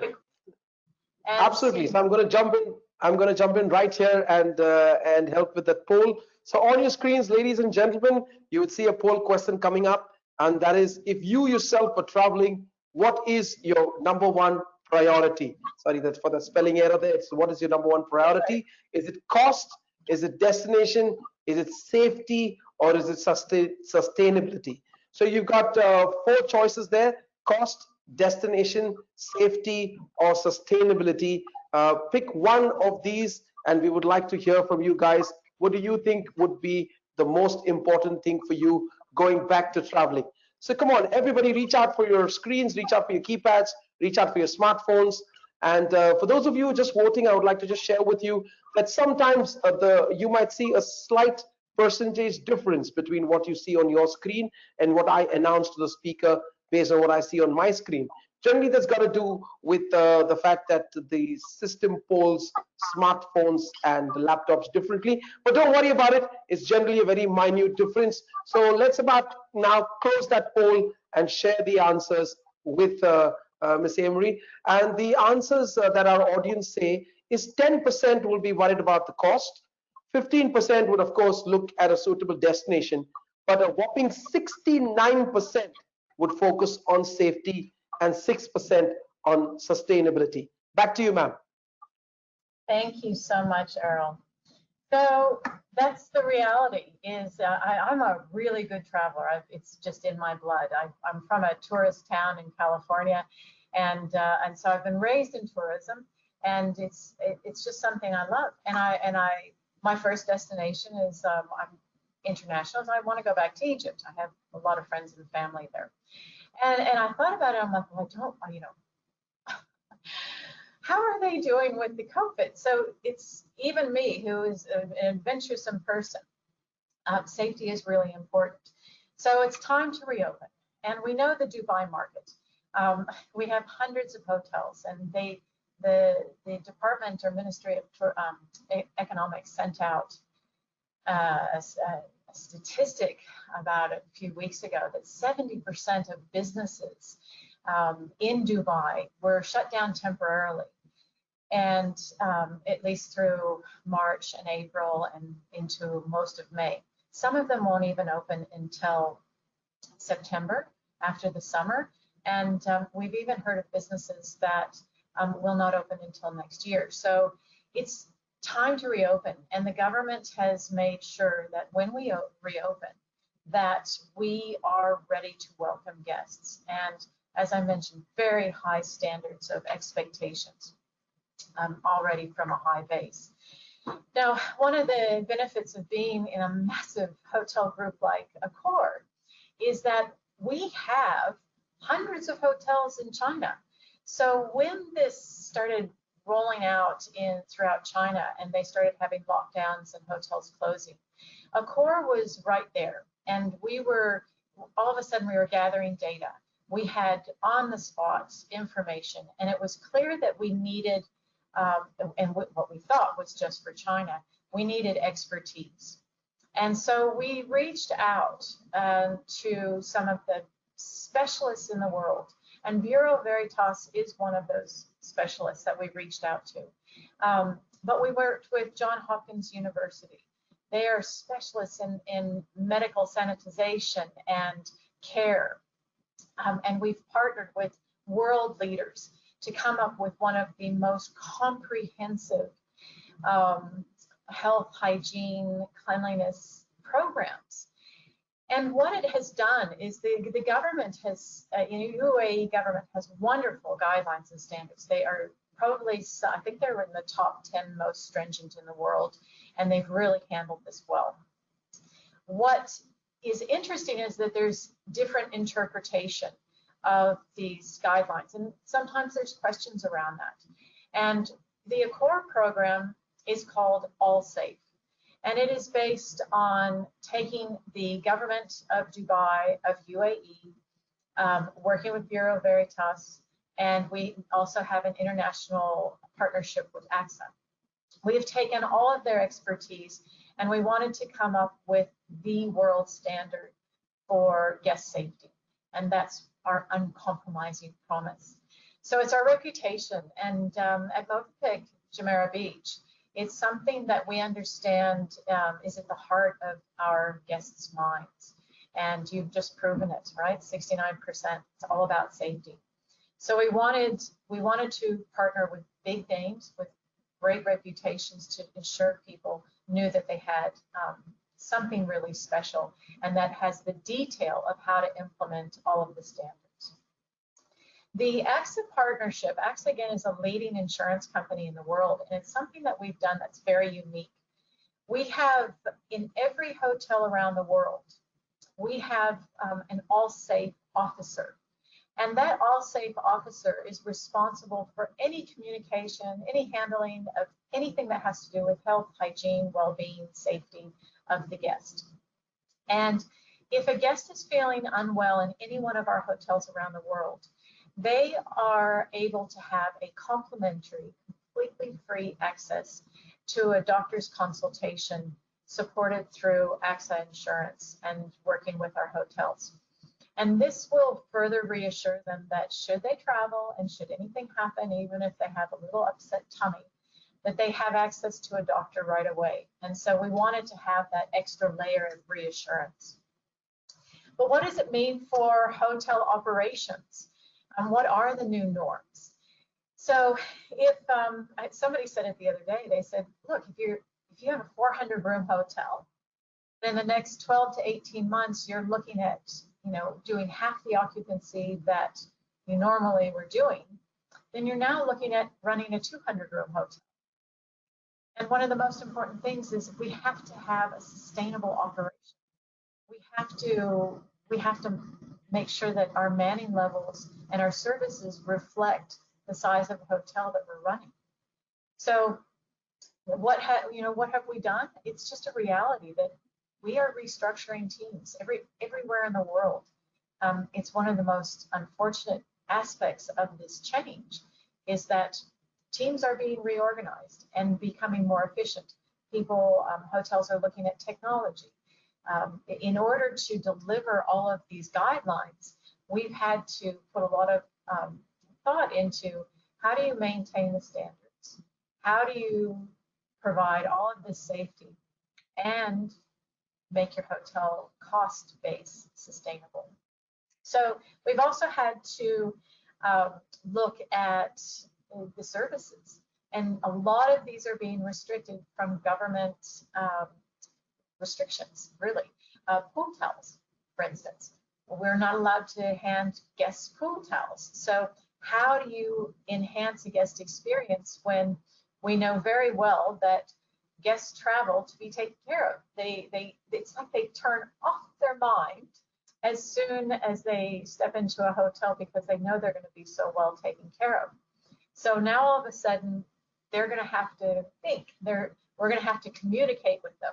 and Absolutely. see. So I'm going to jump in. I'm going to jump in right here and help with that poll. So on your screens, ladies and gentlemen, you would see a poll question coming up, and that is, if you yourself are traveling, what is your number one priority? Sorry, that's for the spelling error there. It's what is your number one priority? Is it cost? Is it destination? Is it safety? Or is it sustainability? So you've got four choices there: cost, destination, safety, or sustainability. Pick one of these, and we would like to hear from you guys. What do you think would be the most important thing for you going back to traveling? So come on, everybody, reach out for your screens, reach out for your keypads, reach out for your smartphones. And for those of you just voting, I would like to just share with you that sometimes you might see a slight percentage difference between what you see on your screen and what I announce to the speaker based on what I see on my screen. Generally, that's got to do with the fact that the system polls smartphones and laptops differently. But don't worry about it. It's generally a very minute difference. So let's about now close that poll and share the answers with Ms. Emery. And the answers that our audience say is 10% will be worried about the cost. 15% would, of course, look at a suitable destination, but a whopping 69% would focus on safety and 6% on sustainability. Back to you, ma'am. Thank you so much, Earl. So that's the reality. Is I'm a really good traveler. It's just in my blood. I'm from a tourist town in California, and so I've been raised in tourism, and it's just something I love. And my first destination is I'm international. So I want to go back to Egypt. I have a lot of friends and family there, and I thought about it. I'm like, well, I don't, you know. How are they doing with the COVID? So it's even me, who is an adventuresome person. Safety is really important. So it's time to reopen. And we know the Dubai market. We have hundreds of hotels, and the department or Ministry of Economics sent out a statistic about a few weeks ago that 70% of businesses in Dubai were shut down temporarily. And at least through March and April and into most of May. Some of them won't even open until September, after the summer. And we've even heard of businesses that will not open until next year. So it's time to reopen. And the government has made sure that when we reopen, that we are ready to welcome guests. And as I mentioned, very high standards of expectations. Already from a high base. Now, one of the benefits of being in a massive hotel group like Accor is that we have hundreds of hotels in China. So when this started rolling out throughout China and they started having lockdowns and hotels closing, Accor was right there. And all of a sudden we were gathering data. We had on the spot information, and it was clear that we needed and what we thought was just for China, we needed expertise. And so we reached out to some of the specialists in the world. And Bureau Veritas is one of those specialists that we reached out to. But we worked with Johns Hopkins University. They are specialists in medical sanitization and care. And we've partnered with world leaders to come up with one of the most comprehensive health, hygiene, cleanliness programs. And what it has done is the government has, UAE government has wonderful guidelines and standards. They are probably, I think they're in the top 10 most stringent in the world, and they've really handled this well. What is interesting is that there's different interpretation of these guidelines, and sometimes there's questions around that. And the Accor program is called All Safe, and it is based on taking the government of Dubai, of UAE, working with Bureau Veritas, and we also have an international partnership with AXA. We have taken all of their expertise, and we wanted to come up with the world standard for guest safety, and that's our uncompromising promise. So it's our reputation, and at Movenpick Jumeirah Beach, it's something that we understand is at the heart of our guests' minds. And you've just proven it, right? 69%. It's all about safety. So we wanted to partner with big names with great reputations to ensure people knew that they had something really special, and that has the detail of how to implement all of the standards. The AXA partnership, AXA again is a leading insurance company in the world, and it's something that we've done that's very unique. We have, in every hotel around the world, we have an all-safe officer. And that all-safe officer is responsible for any communication, any handling of anything that has to do with health, hygiene, well-being, safety of the guest. And if a guest is feeling unwell in any one of our hotels around the world, they are able to have a complimentary, completely free access to a doctor's consultation supported through AXA Insurance and working with our hotels. And this will further reassure them that should they travel and should anything happen, even if they have a little upset tummy, that they have access to a doctor right away. And so we wanted to have that extra layer of reassurance. But what does it mean for hotel operations? And what are the new norms? So if somebody said it the other day, they said, look, if you have a 400-room hotel, in the next 12 to 18 months, you're looking at doing half the occupancy that you normally were doing, then you're now looking at running a 200-room hotel. And one of the most important things is we have to have a sustainable operation. We have to make sure that our manning levels and our services reflect the size of the hotel that we're running. So what have we done? It's just a reality that we are restructuring teams everywhere in the world. It's one of the most unfortunate aspects of this change is that teams are being reorganized and becoming more efficient. Hotels are looking at technology. In order to deliver all of these guidelines, we've had to put a lot of thought into how do you maintain the standards? How do you provide all of this safety and make your hotel cost base sustainable? So we've also had to look at the services, and a lot of these are being restricted from government restrictions, really. Pool towels, for instance. We're not allowed to hand guests pool towels. So how do you enhance a guest experience when we know very well that guests travel to be taken care of? It's like they turn off their mind as soon as they step into a hotel because they know they're going to be so well taken care of. So now all of a sudden, they're going to have to think. We're going to have to communicate with them.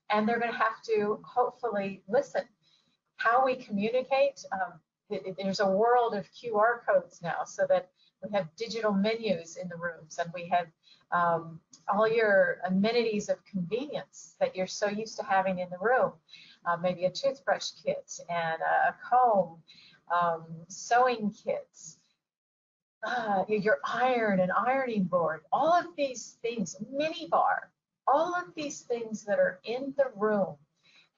And they're going to have to hopefully listen. How we communicate, there's a world of QR codes now, so that we have digital menus in the rooms, and we have all your amenities of convenience that you're so used to having in the room. Maybe a toothbrush kit and a comb, sewing kits, your iron and ironing board, all of these things, mini bar, all of these things that are in the room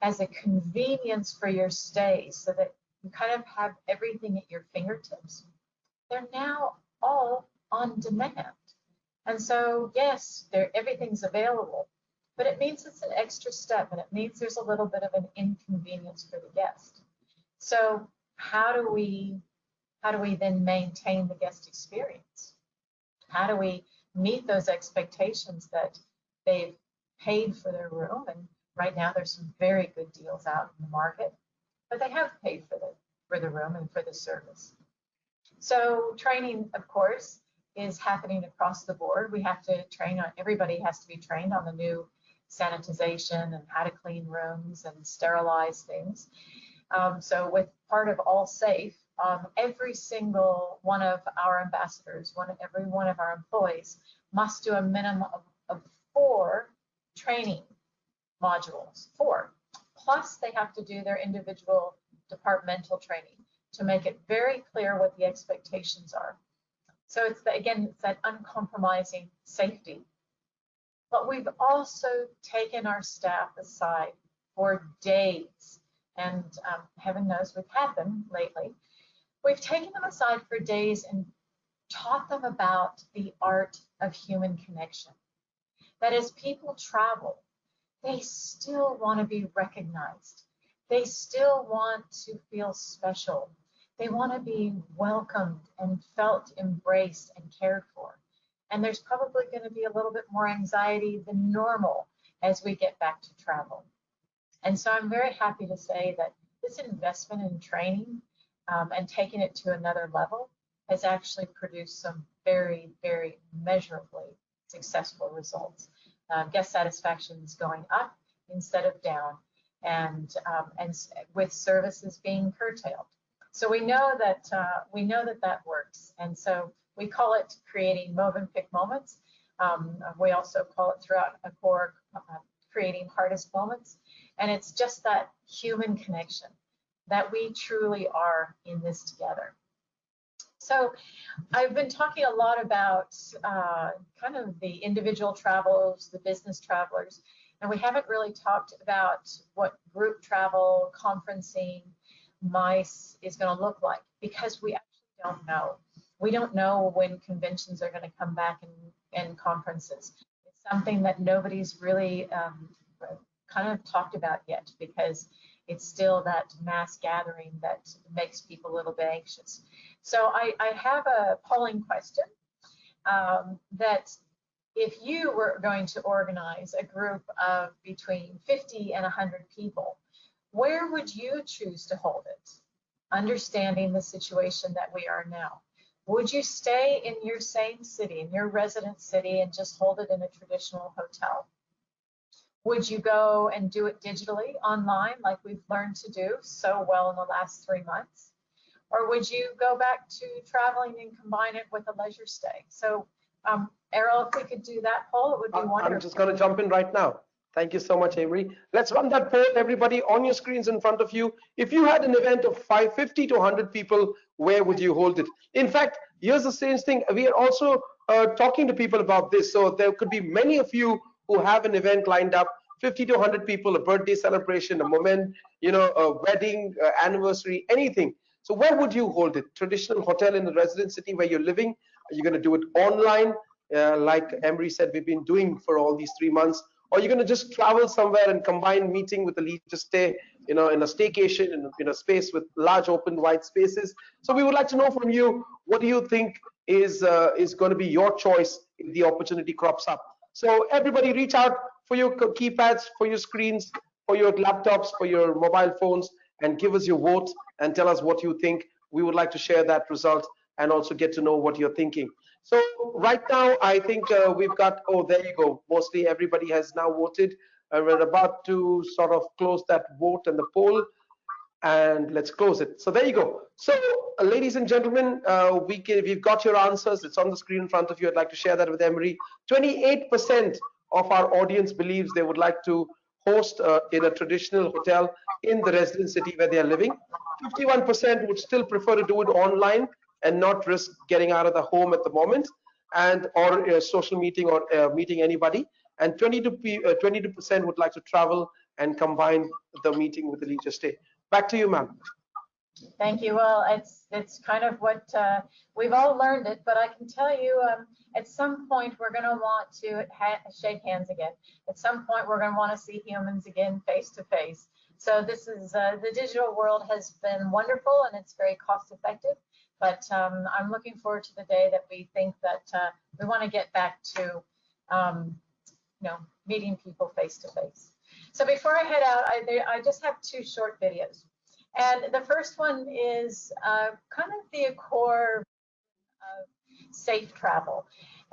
as a convenience for your stay so that you kind of have everything at your fingertips. They're now all on demand. And so, yes, everything's available, but it means it's an extra step, and it means there's a little bit of an inconvenience for the guest. So how do we then maintain the guest experience? How do we meet those expectations that they've paid for their room? And right now there's some very good deals out in the market, but they have paid for the room and for the service. So training, of course, is happening across the board. We have to train on, everybody has to be trained on the new sanitization and how to clean rooms and sterilize things. So with part of All Safe, every single one of our ambassadors, every one of our employees must do a minimum of 4 training modules, 4. Plus they have to do their individual departmental training to make it very clear what the expectations are. So it's again, it's that uncompromising safety. But we've also taken our staff aside for days, and heaven knows we've had them lately. We've taken them aside for days and taught them about the art of human connection. That as people travel, they still want to be recognized. They still want to feel special. They want to be welcomed and felt embraced and cared for. And there's probably going to be a little bit more anxiety than normal as we get back to travel. And so I'm very happy to say that this investment in training and taking it to another level has actually produced some very, very measurably successful results. Guest satisfaction is going up instead of down, and with services being curtailed. So we know that that works, and so we call it creating move and pick moments. We also call it throughout Accor creating hardest moments, and it's just that human connection that we truly are in this together. So I've been talking a lot about kind of the individual travelers, the business travelers, and we haven't really talked about what group travel, conferencing, MICE is going to look like, because we actually don't know. We don't know when conventions are going to come back and conferences. It's something that nobody's really kind of talked about yet, because it's still that mass gathering that makes people a little bit anxious. So I have a polling question that if you were going to organize a group of between 50 and 100 people, where would you choose to hold it, understanding the situation that we are now? Would you stay in your same city, in your resident city, and just hold it in a traditional hotel? Would you go and do it digitally, online, like we've learned to do so well in the last 3 months? Or would you go back to traveling and combine it with a leisure stay? So, Errol, if we could do that poll, it would be wonderful. I'm just going to jump in right now. Thank you so much, Avery. Let's run that poll, everybody, on your screens in front of you. If you had an event of 50 to 100 people, where would you hold it? In fact, here's the same thing. We are also talking to people about this. So there could be many of you who have an event lined up, 50 to 100 people, a birthday celebration, a moment, a wedding, anniversary, anything. So where would you hold it? Traditional hotel in the resident city where you're living? Are you going to do it online, like Emery said we've been doing for all these 3 months? Or you're going to just travel somewhere and combine meeting with the leisure stay, in a staycation, in a space with large open wide spaces? So we would like to know from you, what do you think is going to be your choice if the opportunity crops up? So everybody reach out for your keypads, for your screens, for your laptops, for your mobile phones, and give us your vote and tell us what you think. We would like to share that result and also get to know what you're thinking. So right now, I think we've got, oh, there you go. Mostly everybody has now voted. We're about to sort of close that vote and the poll, and let's close it. So there you go. So ladies and gentlemen, we've got your answers. It's on the screen in front of you. I'd like to share that with Emery. 28% of our audience believes they would like to host in a traditional hotel in the resident city where they are living. 51% would still prefer to do it online and not risk getting out of the home at the moment, and or a social meeting or meeting anybody. And 22% would like to travel and combine the meeting with the leisure stay. Back to you, ma'am. Thank you. Well, it's kind of what we've all learned it, but I can tell you at some point we're going to want to shake hands again. At some point we're going to want to see humans again face to face. So this is the digital world has been wonderful and it's very cost effective, but I'm looking forward to the day that we think that we want to get back to meeting people face to face. So before I head out, I just have 2 short videos. And the first one is kind of the Accor of safe travel.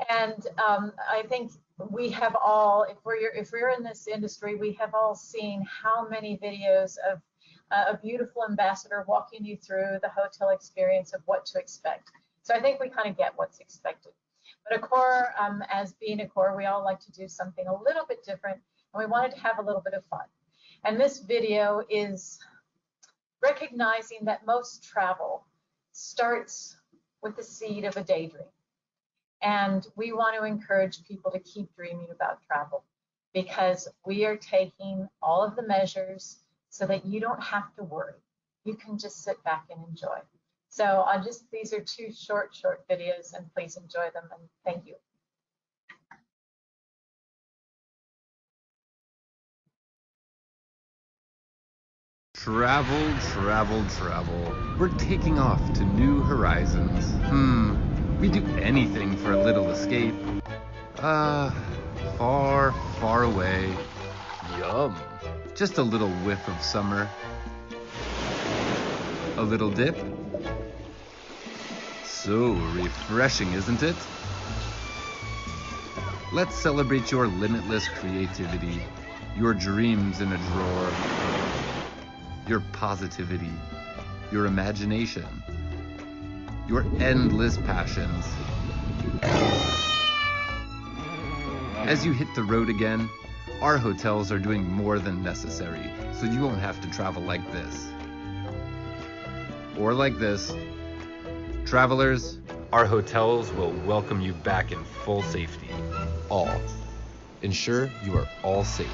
And I think we have all, if we're in this industry, we have all seen how many videos of a beautiful ambassador walking you through the hotel experience of what to expect. So I think we kind of get what's expected. But Accor, as being Accor, we all like to do something a little bit different, and we wanted to have a little bit of fun. And this video is recognizing that most travel starts with the seed of a daydream. And we want to encourage people to keep dreaming about travel, because we are taking all of the measures so that you don't have to worry. You can just sit back and enjoy. So these are two short videos, and please enjoy them, and thank you. Travel, travel, travel. We're taking off to new horizons. We'd do anything for a little escape. Far, far away. Yum. Just a little whiff of summer. A little dip. So refreshing, isn't it? Let's celebrate your limitless creativity, your dreams in a drawer, your positivity, your imagination, your endless passions. As you hit the road again, our hotels are doing more than necessary, so you won't have to travel like this. Or like this. Travelers, our hotels will welcome you back in full safety. All. Ensure you are all safe.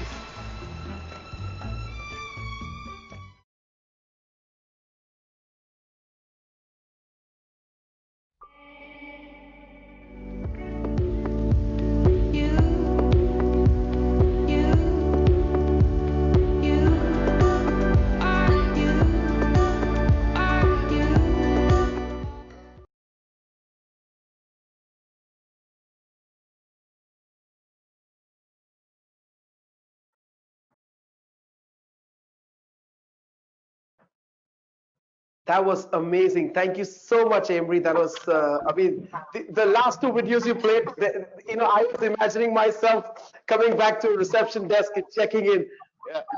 That was amazing. Thank you so much, Emery. That was, I mean, the last two videos you played, I was imagining myself coming back to a reception desk and checking in.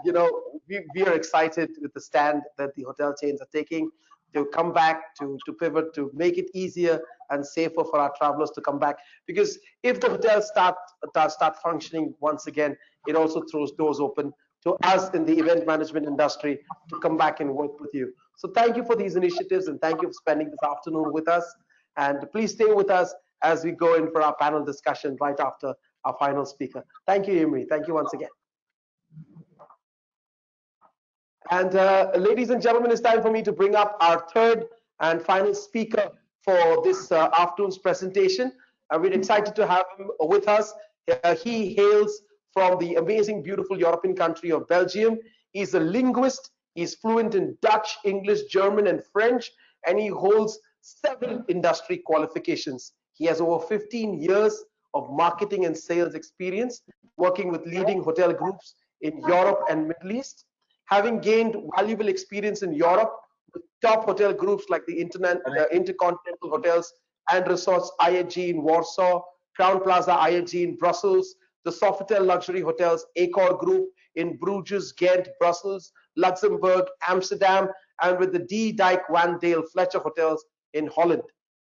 We are excited with the stand that the hotel chains are taking to come back, to pivot, to make it easier and safer for our travelers to come back. Because if the hotels start functioning once again, it also throws doors open to us in the event management industry to come back and work with you. So thank you for these initiatives, and thank you for spending this afternoon with us. And please stay with us as we go in for our panel discussion right after our final speaker. Thank you, Emery. Thank you once again. And ladies and gentlemen, it's time for me to bring up our third and final speaker for this afternoon's presentation. We're excited to have him with us. He hails from the amazing, beautiful European country of Belgium. He's a linguist. He's fluent in Dutch, English, German, and French, and he holds several industry qualifications. He has over 15 years of marketing and sales experience, working with leading hotel groups in Europe and Middle East. Having gained valuable experience in Europe with top hotel groups like the Intercontinental Hotels and Resorts IHG in Warsaw, Crown Plaza IHG in Brussels, the Sofitel Luxury Hotels Accor Group in Bruges, Ghent, Brussels, Luxembourg, Amsterdam, and with the D. Dijk Van Dale Fletcher Hotels in Holland.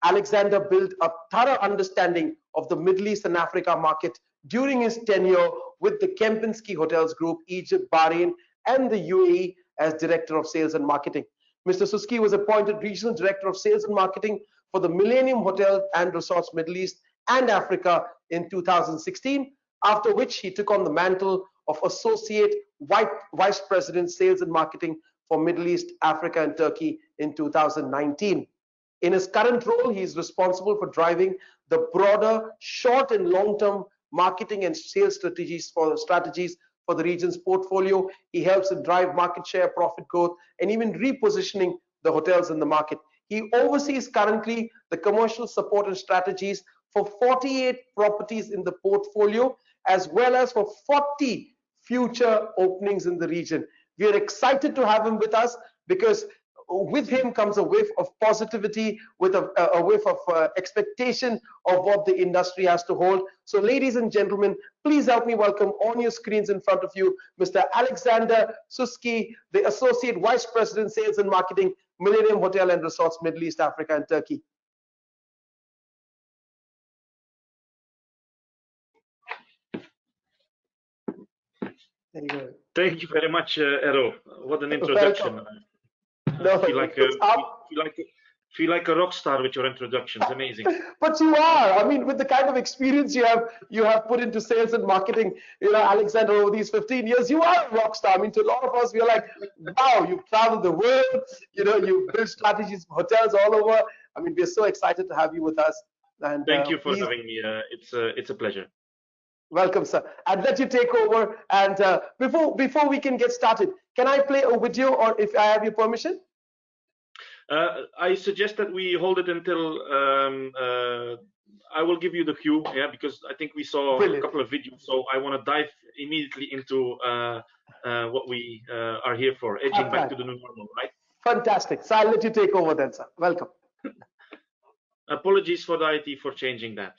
Alexander built a thorough understanding of the Middle East and Africa market during his tenure with the Kempinski Hotels Group, Egypt, Bahrain, and the UAE as Director of Sales and Marketing. Mr. Suski was appointed Regional Director of Sales and Marketing for the Millennium Hotel and Resorts Middle East and Africa in 2016, after which he took on the mantle of Associate Vice President Sales and Marketing for Middle East, Africa, and Turkey in 2019. In his current role, he is responsible for driving the broader short and long-term marketing and sales strategies for the region's portfolio. He helps in drive market share, profit growth, and even repositioning the hotels in the market. He oversees currently the commercial support and strategies for 48 properties in the portfolio, as well as for 40 future openings in the region. We are excited to have him with us because with him comes a whiff of positivity, with a whiff of expectation of what the industry has to hold. So ladies and gentlemen, please help me welcome on your screens in front of you, Mr. Alexander Suski, the Associate Vice President, Sales and Marketing, Millennium Hotel and Resorts, Middle East, Africa, and Turkey. There you go. Thank you very much, Ero. What an introduction. No, Feel like a rock star with your introductions. Amazing. But you are. I mean, with the kind of experience you have put into sales and marketing, Alexander, over these 15 years, you are a rock star. I mean, to a lot of us, we're like, wow, you've traveled the world. You've built strategies for hotels all over. I mean, we're so excited to have you with us. And thank you for please, having me. It's a pleasure. welcome, sir. I'd let you take over. And before we can get started, can I play a video, or if I have your permission? I suggest that we hold it until I will give you the cue, yeah, because I think we saw Brilliant. a couple of videos, so I want to dive immediately into what we are here for, edging back to the new normal, right? Fantastic. So I'll let you take over then, sir. Welcome. Apologies for the IT for changing that.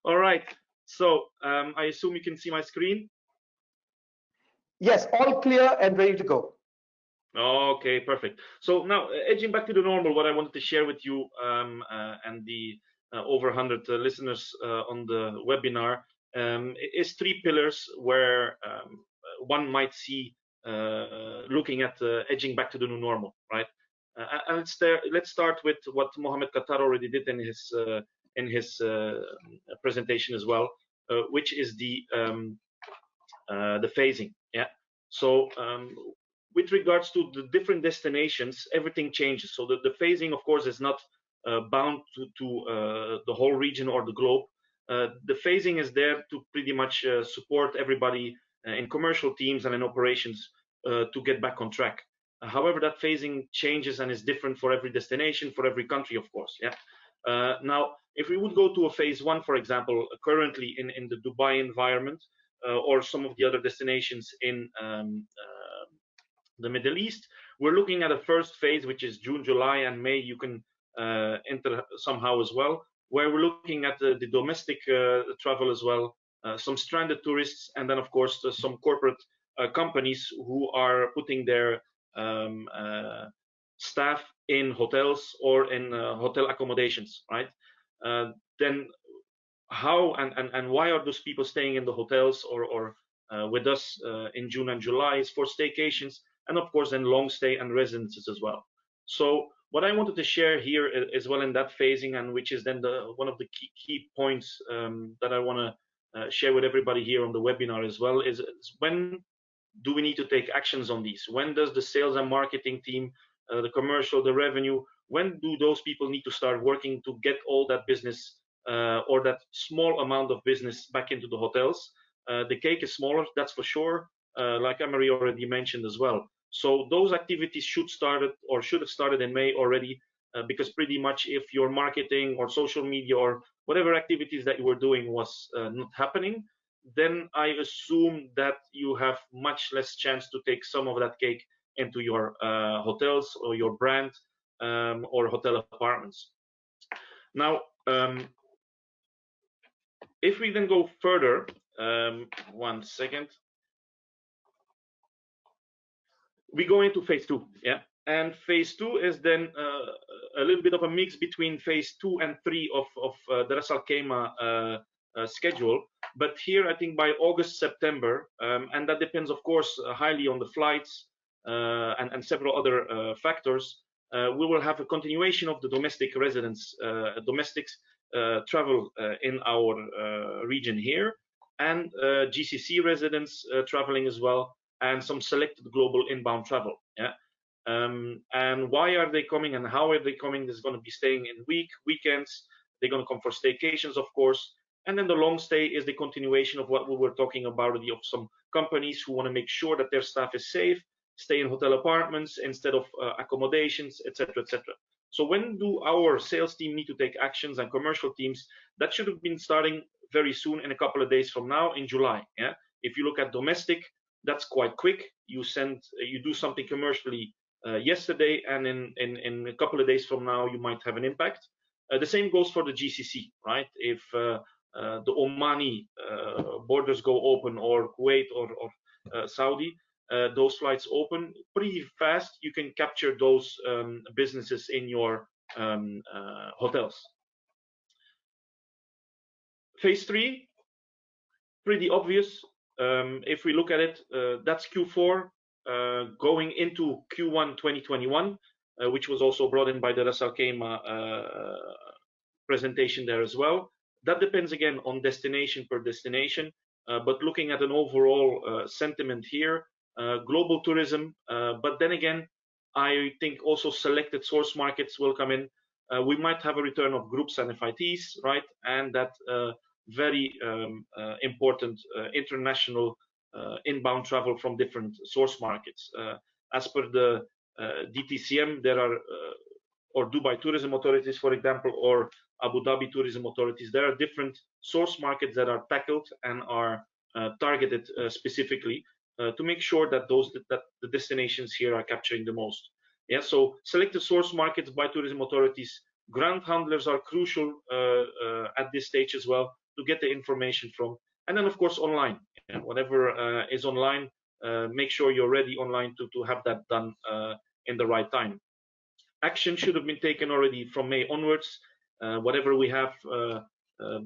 All right. So I assume you can see my screen. Yes, all clear and ready to go. Okay, perfect. So now, edging back to the normal, what I wanted to share with you and the over 100 listeners on the webinar is three pillars where one might see looking at edging back to the new normal, right? And let's start with what Mohammed Qatar already did in his presentation as well, which is the phasing. Yeah. So with regards to the different destinations, everything changes. So the phasing, of course, is not bound to the whole region or the globe. The phasing is there to pretty much support everybody in commercial teams and in operations to get back on track. However, that phasing changes and is different for every destination, for every country, of course. Yeah. Now, if we would go to a phase one, for example, currently in the Dubai environment, or some of the other destinations in the Middle East, we're looking at a first phase, which is June, July, and May. You can enter somehow as well, where we're looking at the domestic travel as well, some stranded tourists, and then, of course, some corporate companies who are putting their staff in hotels or in hotel accommodations, right? Then how and why are those people staying in the hotels or with us in June and July is for staycations, and of course then long stay and residences as well. So what I wanted to share here as well in that phasing, and which is then one of the key points that I want to share with everybody here on the webinar as well, is when do we need to take actions on these? When does the sales and marketing team, the commercial, the revenue, when do those people need to start working to get all that business or that small amount of business back into the hotels? The cake is smaller, that's for sure, like Anne-Marie already mentioned as well. So those activities should have started in May already, because pretty much if your marketing or social media or whatever activities that you were doing was not happening, then I assume that you have much less chance to take some of that cake into your hotels or your brand or hotel apartments. Now, if we then go further, 1 second, we go into phase two, yeah. And phase two is then a little bit of a mix between phase 2 and 3 of the Ras Al Khaimah schedule. But here, I think by August, September, and that depends, of course, highly on the flights and several other factors, we will have a continuation of the domestic residents, domestics travel in our region here, and GCC residents traveling as well, and some selected global inbound travel. Yeah. And why are they coming and how are they coming? There's going to be staying in weekends. They're going to come for staycations, of course. And then the long stay is the continuation of what we were talking about, of some companies who want to make sure that their staff is safe, stay in hotel apartments instead of accommodations, etc., etc. So when do our sales team need to take actions, and commercial teams? That should have been starting very soon, in a couple of days from now, in July. Yeah. If you look at domestic, that's quite quick. You do something commercially yesterday, and in a couple of days from now, you might have an impact. The same goes for the GCC, right? If the Omani borders go open, or Kuwait or Saudi, those flights open pretty fast, you can capture those businesses in your hotels. Phase 3, pretty obvious. If we look at it, that's Q4 going into Q1 2021. which was also brought in by the Ras Al Khaimah presentation there as well. That depends again on destination per destination, but looking at an overall sentiment here, global tourism, but then again, I think also selected source markets will come in. We might have a return of groups and FITs, right? And that very important international inbound travel from different source markets. As per the DTCM, there are, or Dubai Tourism Authorities, for example, or Abu Dhabi Tourism Authorities, there are different source markets that are tackled and are targeted specifically to make sure that the destinations here are capturing the most. Yeah, so selected source markets by tourism authorities, grant handlers are crucial at this stage as well to get the information from, and then of course online. Yeah, whatever is online, make sure you're ready online to have that done in the right time. Action should have been taken already from May onwards. Whatever we have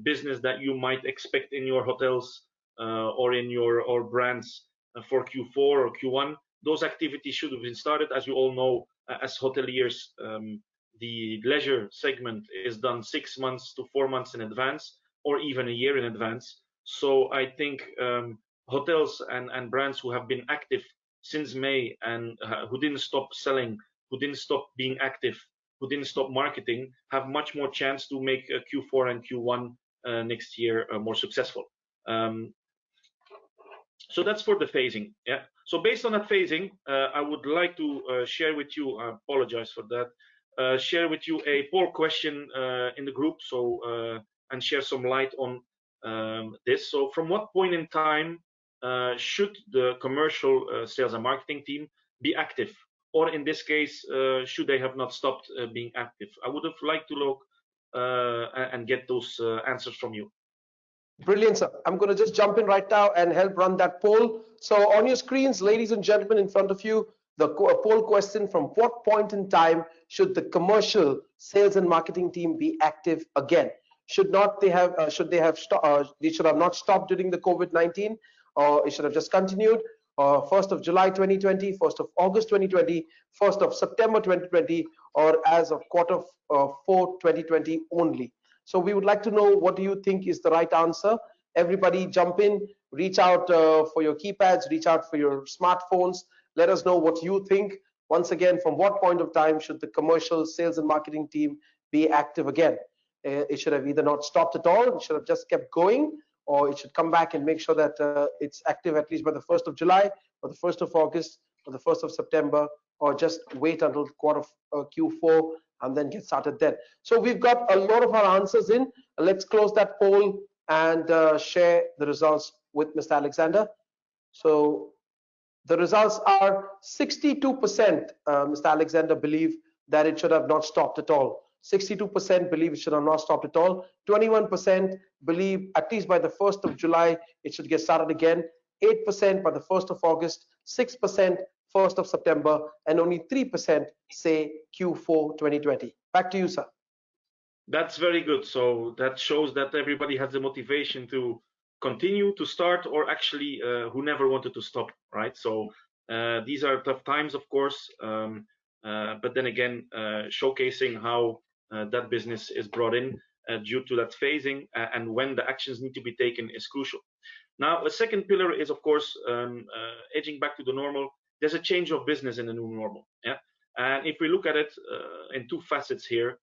business that you might expect in your hotels or in your brands for Q4 or Q1, those activities should have been started. As you all know, as hoteliers, the leisure segment is done 6 months to 4 months in advance, or even a year in advance. So I think hotels and brands who have been active since May and who didn't stop selling, who didn't stop being active, who didn't stop marketing, have much more chance to make Q4 and Q1 next year more successful. So that's for the phasing. Yeah. So based on that phasing, I would like to share with you, I apologize for that, share with you a poll question in the group, so and share some light on this. So from what point in time should the commercial sales and marketing team be active? Or in this case, should they have not stopped being active? I would have liked to look and get those answers from you. Brilliant, sir. I'm going to just jump in right now and help run that poll. So on your screens, ladies and gentlemen, in front of you, the poll question: from what point in time should the commercial sales and marketing team be active again? Should they have not stopped during the COVID-19, or it should have just continued? 1st of July 2020, 1st of August 2020, 1st of September 2020, or as of quarter 4 2020 only? So we would like to know, what do you think is the right answer? Everybody jump in, reach out for your keypads, reach out for your smartphones. Let us know what you think. Once again, from what point of time should the commercial sales and marketing team be active again? It should have either not stopped at all, it should have just kept going, or it should come back and make sure that it's active at least by the 1st of July, or the 1st of August, or the 1st of September, or just wait until quarter Q4 and then get started then. So we've got a lot of our answers in. Let's close that poll and share the results with Mr. Alexander. So the results are 62%, Mr. Alexander, believe that it should have not stopped at all. 62% believe it should have not stopped at all. 21% believe at least by the 1st of July it should get started again. 8% by the 1st of August. 6% 1st of September, and only 3% say Q4 2020. Back to you, sir. That's very good. So that shows that everybody has the motivation to continue, to start, or actually who never wanted to stop, right? So these are tough times, of course, but then again, showcasing how that business is brought in due to that phasing, and when the actions need to be taken is crucial. Now, a second pillar is, of course, edging back to the normal. There's a change of business in the new normal. Yeah, and if we look at it in two facets here,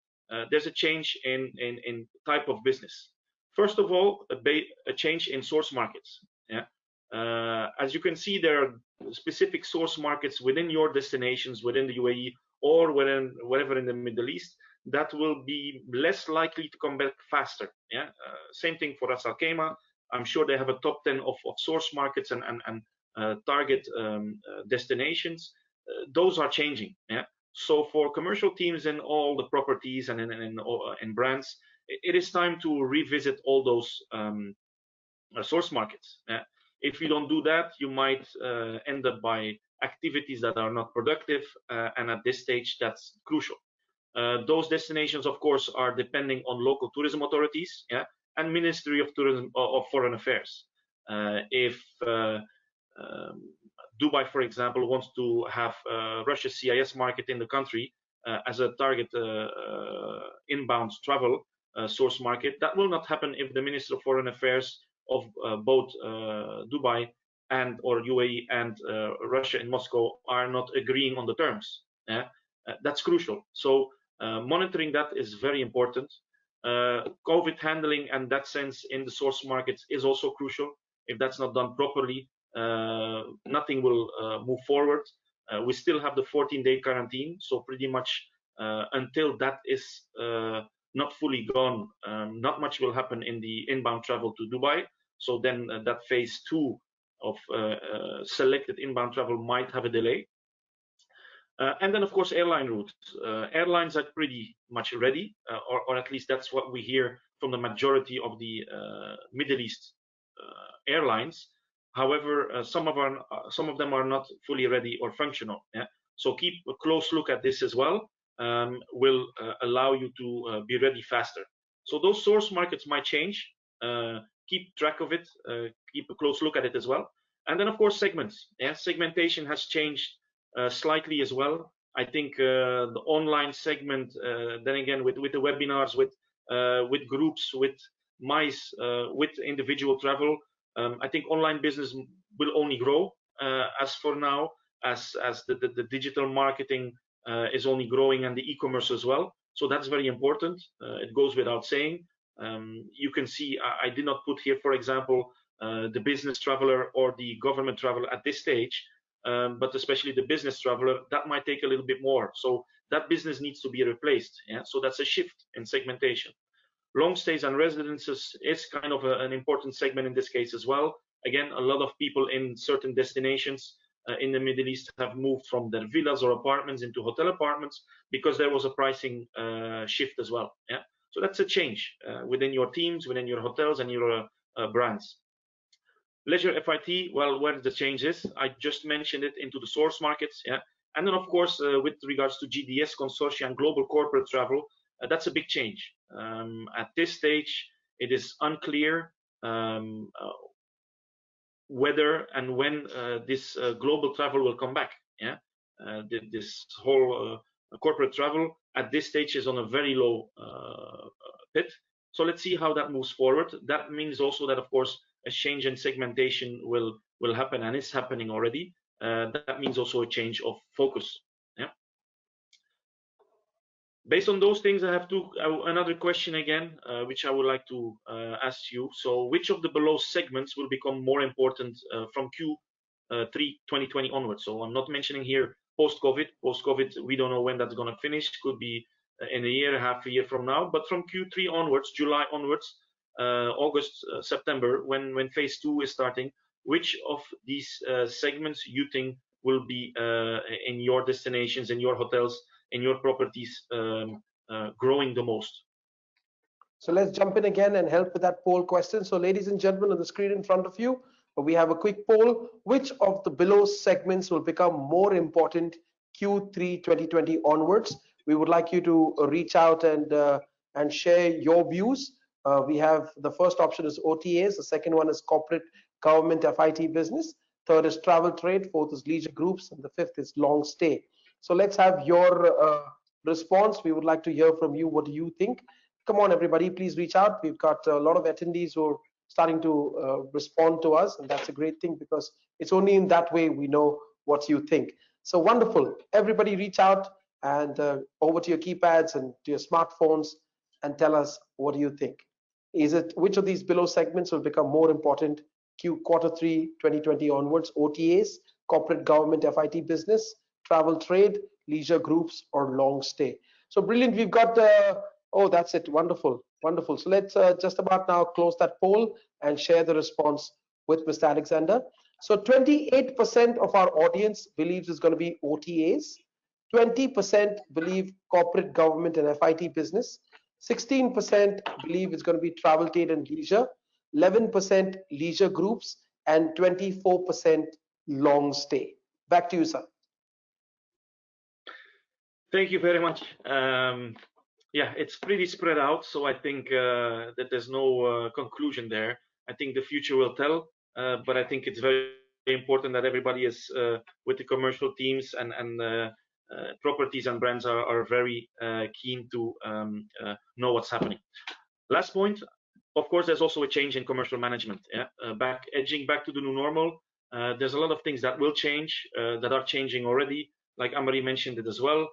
there's a change in type of business. First of all, a change in source markets. Yeah, as you can see, there are specific source markets within your destinations, within the UAE or wherever in the Middle East, that will be less likely to come back faster. Yeah, same thing for Ras Al Khaimah. I'm sure they have a top 10 of source markets and target destinations. Those are changing. Yeah. So for commercial teams in all the properties and in brands, it is time to revisit all those source markets. Yeah. If you don't do that, you might end up by activities that are not productive, and at this stage, that's crucial. Those destinations, of course, are depending on local tourism authorities, yeah, and Ministry of Tourism of Foreign Affairs. If Dubai, for example, wants to have Russia's CIS market in the country, as a target inbound travel source market. That will not happen if the Minister of Foreign Affairs of both Dubai and or UAE and Russia in Moscow are not agreeing on the terms. Yeah? That's crucial. So monitoring that is very important. COVID handling and that sense in the source markets is also crucial. If that's not done properly, nothing will move forward. We still have the 14-day quarantine, so pretty much until that is not fully gone, not much will happen in the inbound travel to Dubai. So then that phase 2 of selected inbound travel might have a delay. And then, of course, airline routes. Airlines are pretty much ready, or at least that's what we hear from the majority of the Middle East airlines. However, some of them are not fully ready or functional. Yeah? So keep a close look at this as well. Will allow you to be ready faster. So those source markets might change. Keep track of it. Keep a close look at it as well. And then, of course, segments. Yeah? Segmentation has changed slightly as well. I think the online segment, then again, with the webinars, with groups, with mice, with individual travel, I think online business will only grow as for now, as the digital marketing is only growing and the e-commerce as well. So that's very important. It goes without saying. You can see I did not put here, for example, the business traveler or the government traveler at this stage. But especially the business traveler, that might take a little bit more. So that business needs to be replaced. Yeah? So that's a shift in segmentation. Long stays and residences is kind of an important segment in this case as well. Again, a lot of people in certain destinations in the Middle East have moved from their villas or apartments into hotel apartments because there was a pricing shift as well. Yeah? So that's a change within your teams, within your hotels and your brands. Leisure FIT, well, where the change is, I just mentioned it into the source markets, yeah. And then, of course, with regards to GDS consortia and global corporate travel, that's a big change. At this stage, it is unclear whether and when this global travel will come back. Yeah, this whole corporate travel at this stage is on a very low pit. So let's see how that moves forward. That means also that, of course, a change in segmentation will happen and is happening already. That means also a change of focus. Yeah. Based on those things, I have another question again, which I would like to ask you. So, which of the below segments will become more important from Q3 2020 onwards? So, I'm not mentioning here post-COVID. Post-COVID, we don't know when that's going to finish. Could be in a year, half a year from now. But from Q3 onwards, July onwards, August, September, when phase 2 is starting, which of these segments you think will be in your destinations, in your hotels, in your properties growing the most? So let's jump in again and help with that poll question. So ladies and gentlemen, on the screen in front of you, we have a quick poll. Which of the below segments will become more important Q3 2020 onwards? We would like you to reach out and share your views. We have the first option is OTAs, the second one is corporate government FIT business, third is travel trade, fourth is leisure groups, and the fifth is long stay. So let's have your response. We would like to hear from you. What do you think? Come on, everybody, please reach out. We've got a lot of attendees who are starting to respond to us, and that's a great thing because it's only in that way we know what you think. So wonderful. Everybody reach out and over to your keypads and to your smartphones and tell us, what do you think? Is it which of these below segments will become more important Q3 2020 onwards? OTAs, corporate government FIT business, travel trade, leisure groups, or long stay? So brilliant. We've got oh, that's it. Wonderful, wonderful. So let's just about now close that poll and share the response with Mr. Alexander. So 28% of our audience believes it's going to be OTAs, 20% believe corporate government and FIT business, 16% believe it's going to be travel trade and leisure, 11% leisure groups, and 24% long stay. Back to you, sir. Thank you very much. Yeah, it's pretty spread out, so I think that there's no conclusion there. I think the future will tell, but I think it's very important that everybody is with the commercial teams and properties and brands are very keen to know what's happening. Last point, of course, there's also a change in commercial management. Yeah, edging back to the new normal. There's a lot of things that will change, that are changing already. Like Anne-Marie mentioned it as well.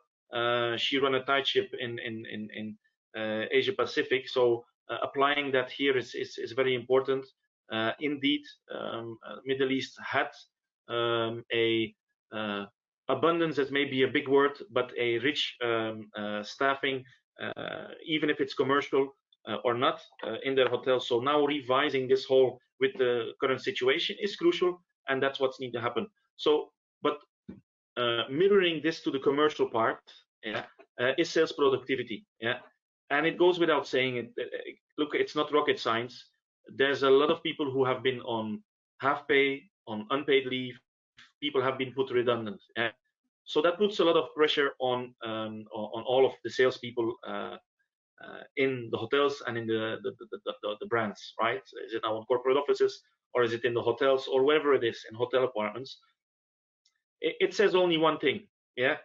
She run a tight ship in Asia Pacific, so applying that here is very important. Indeed, Middle East had a abundance is maybe a big word, but a rich staffing, even if it's commercial or not, in their hotels. So now revising this whole with the current situation is crucial, and that's what's need to happen. So, but mirroring this to the commercial part, yeah, is sales productivity. Yeah, and it goes without saying it. Look, it's not rocket science. There's a lot of people who have been on half pay, on unpaid leave. People have been put redundant. Yeah? So that puts a lot of pressure on all of the salespeople in the hotels and in the brands, right? Is it now in corporate offices, or is it in the hotels, or wherever it is in hotel apartments? It says only one thing, yeah.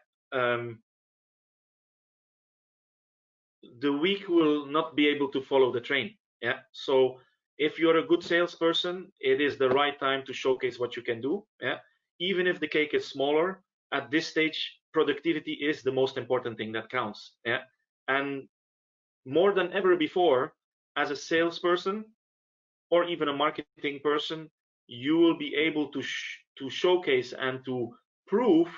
The weak will not be able to follow the train, yeah. So if you're a good salesperson, it is the right time to showcase what you can do, yeah. Even if the cake is smaller, at this stage, productivity is the most important thing that counts, yeah. And more than ever before, as a salesperson or even a marketing person, you will be able to showcase and to prove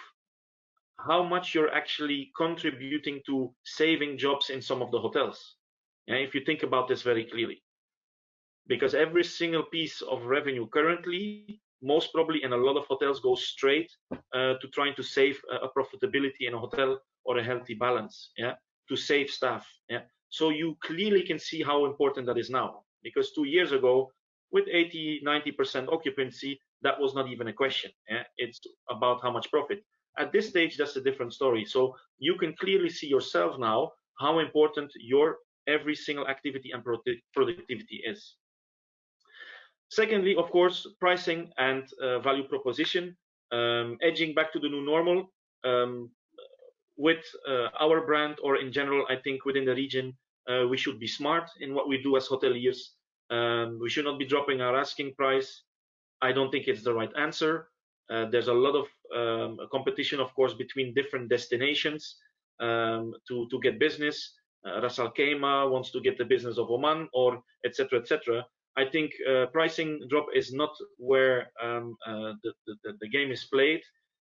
how much you're actually contributing to saving jobs in some of the hotels. Yeah, if you think about this very clearly, because every single piece of revenue currently, most probably in a lot of hotels, goes straight to trying to save a profitability in a hotel or a healthy balance, yeah, to save staff, yeah. So you clearly can see how important that is now, because 2 years ago, with 80-90% occupancy, that was not even a question. Yeah? It's about how much profit. At this stage, that's a different story. So you can clearly see yourself now how important your every single activity and productivity is. Secondly, of course, pricing and value proposition, edging back to the new normal. With our brand, or in general, I think within the region, we should be smart in what we do as hoteliers. We should not be dropping our asking price. I don't think it's the right answer. There's a lot of competition, of course, between different destinations to get business. Ras Al Khaimah wants to get the business of Oman, or etc., etc. I think pricing drop is not where the game is played.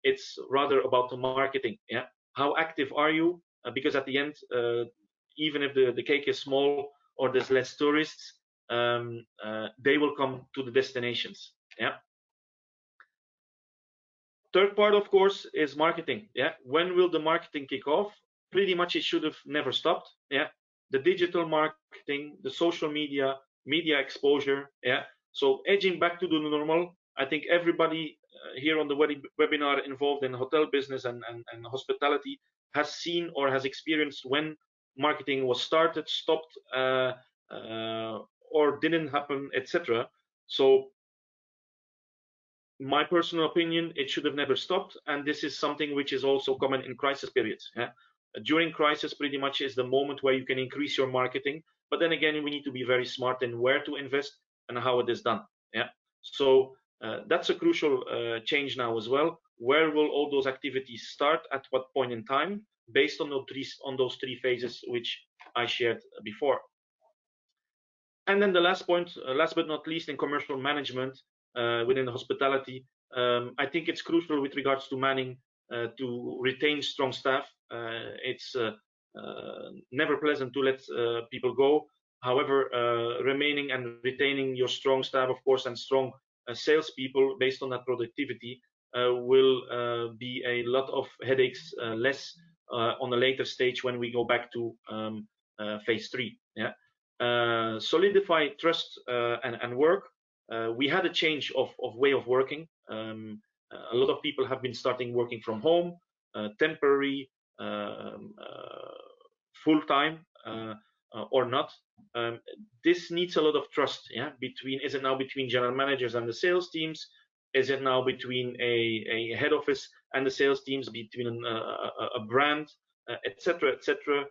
It's rather about the marketing. Yeah, how active are you? Because at the end, even if the cake is small or there's less tourists, they will come to the destinations. Yeah. Third part, of course, is marketing. Yeah. When will the marketing kick off? Pretty much it should have never stopped. Yeah. The digital marketing, the social media exposure. Yeah. So edging back to the normal, I think everybody here on the webinar involved in hotel business and hospitality has seen or has experienced when marketing was started, stopped, or didn't happen, etc. So my personal opinion, it should have never stopped, and this is something which is also common in crisis periods. Yeah? During crisis, pretty much is the moment where you can increase your marketing, but then again, we need to be very smart in where to invest and how it is done. Yeah. So that's a crucial change now as well. Where will all those activities start at what point in time, based on those three phases which I shared before. And then the last point, last but not least, in commercial management within the hospitality, I think it's crucial with regards to manning to retain strong staff. It's never pleasant to let people go. However, remaining and retaining your strong staff, of course, and strong salespeople based on that productivity will be a lot of headaches less on a later stage when we go back to phase 3. Yeah. Solidify trust and work. We had a change of way of working. A lot of people have been starting working from home, temporary, full time, or not. This needs a lot of trust. Yeah, is it now between general managers and the sales teams? Is it now between a head office and the sales teams, between a brand, etc., etc.,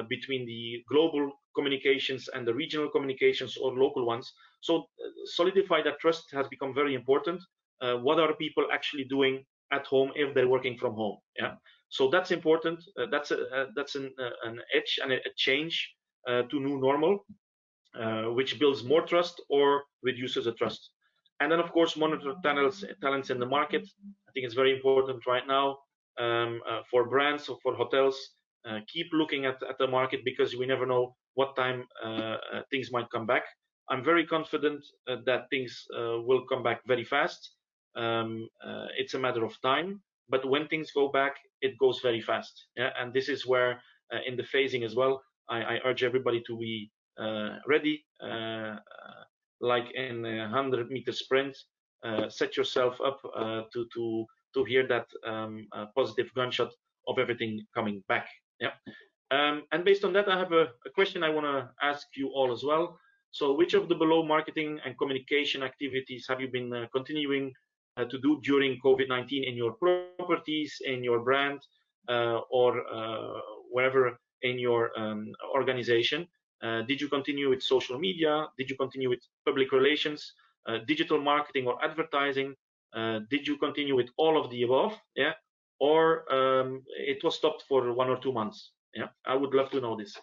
between the global communications and the regional communications or local ones? So solidify that trust has become very important. What are people actually doing at home if they're working from home? Yeah, so that's important. That's an edge and a change to new normal, which builds more trust or reduces the trust. And then, of course, monitor talents in the market. I think it's very important right now for brands or for hotels. Keep looking at the market, because we never know what time things might come back. I'm very confident that things will come back very fast. It's a matter of time, but when things go back, it goes very fast. Yeah, and this is where in the phasing as well, I urge everybody to be ready, like in a 100-meter sprint. Set yourself up to hear that positive gunshot of everything coming back. Yeah. And based on that, I have a question I want to ask you all as well. So, which of the below marketing and communication activities have you been continuing to do during COVID-19 in your properties, in your brand, or wherever in your organization? Did you continue with social media? Did you continue with public relations, digital marketing or advertising? Did you continue with all of the above? Yeah, or it was stopped for 1 or 2 months? Yeah, I would love to know this.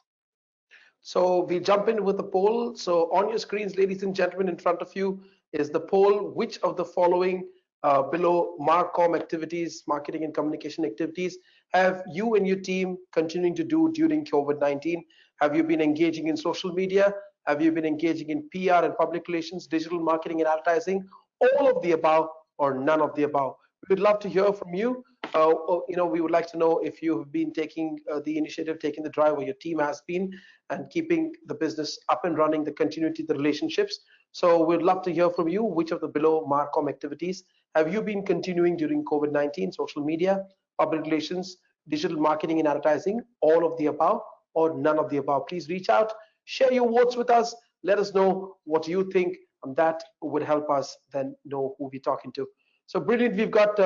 So we jump in with the poll. So on your screens, ladies and gentlemen, in front of you is the poll. Which of the following below Marcom activities, marketing and communication activities, have you and your team continuing to do during COVID-19? Have you been engaging in social media? Have you been engaging in PR and public relations, digital marketing and advertising? All of the above or none of the above? We'd love to hear from you. We would like to know if you have been taking the initiative, taking the drive, or your team has been, and keeping the business up and running, the continuity, the relationships. So we'd love to hear from you. Which of the below Marcom activities have you been continuing during COVID-19? Social media, public relations, digital marketing and advertising, all of the above or none of the above? Please reach out, share your votes with us. Let us know what you think, and that would help us then know who we're talking to. So brilliant. We've got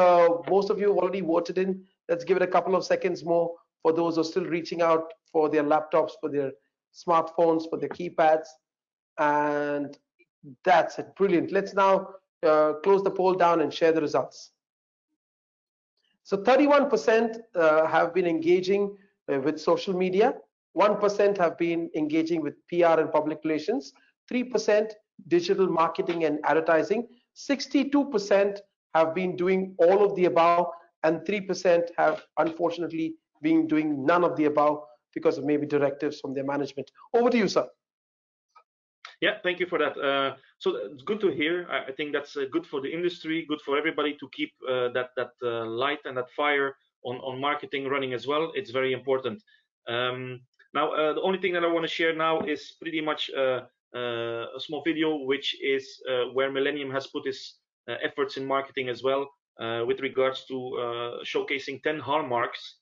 most of you already voted in. Let's give it a couple of seconds more for those who are still reaching out for their laptops, for their smartphones, for their keypads. And that's it. Brilliant. Let's now close the poll down and share the results. So 31% have been engaging with social media. 1% have been engaging with PR and public relations. 3% digital marketing and advertising. 62% have been doing all of the above, and 3% have unfortunately been doing none of the above because of maybe directives from their management. Over to you, sir. Yeah, thank you for that. So it's good to hear. I think that's good for the industry, good for everybody to keep that light and that fire on marketing running as well. It's very important. Now, the only thing that I want to share now is pretty much a small video, which is where Millennium has put its efforts in marketing as well, with regards to showcasing 10 hallmarks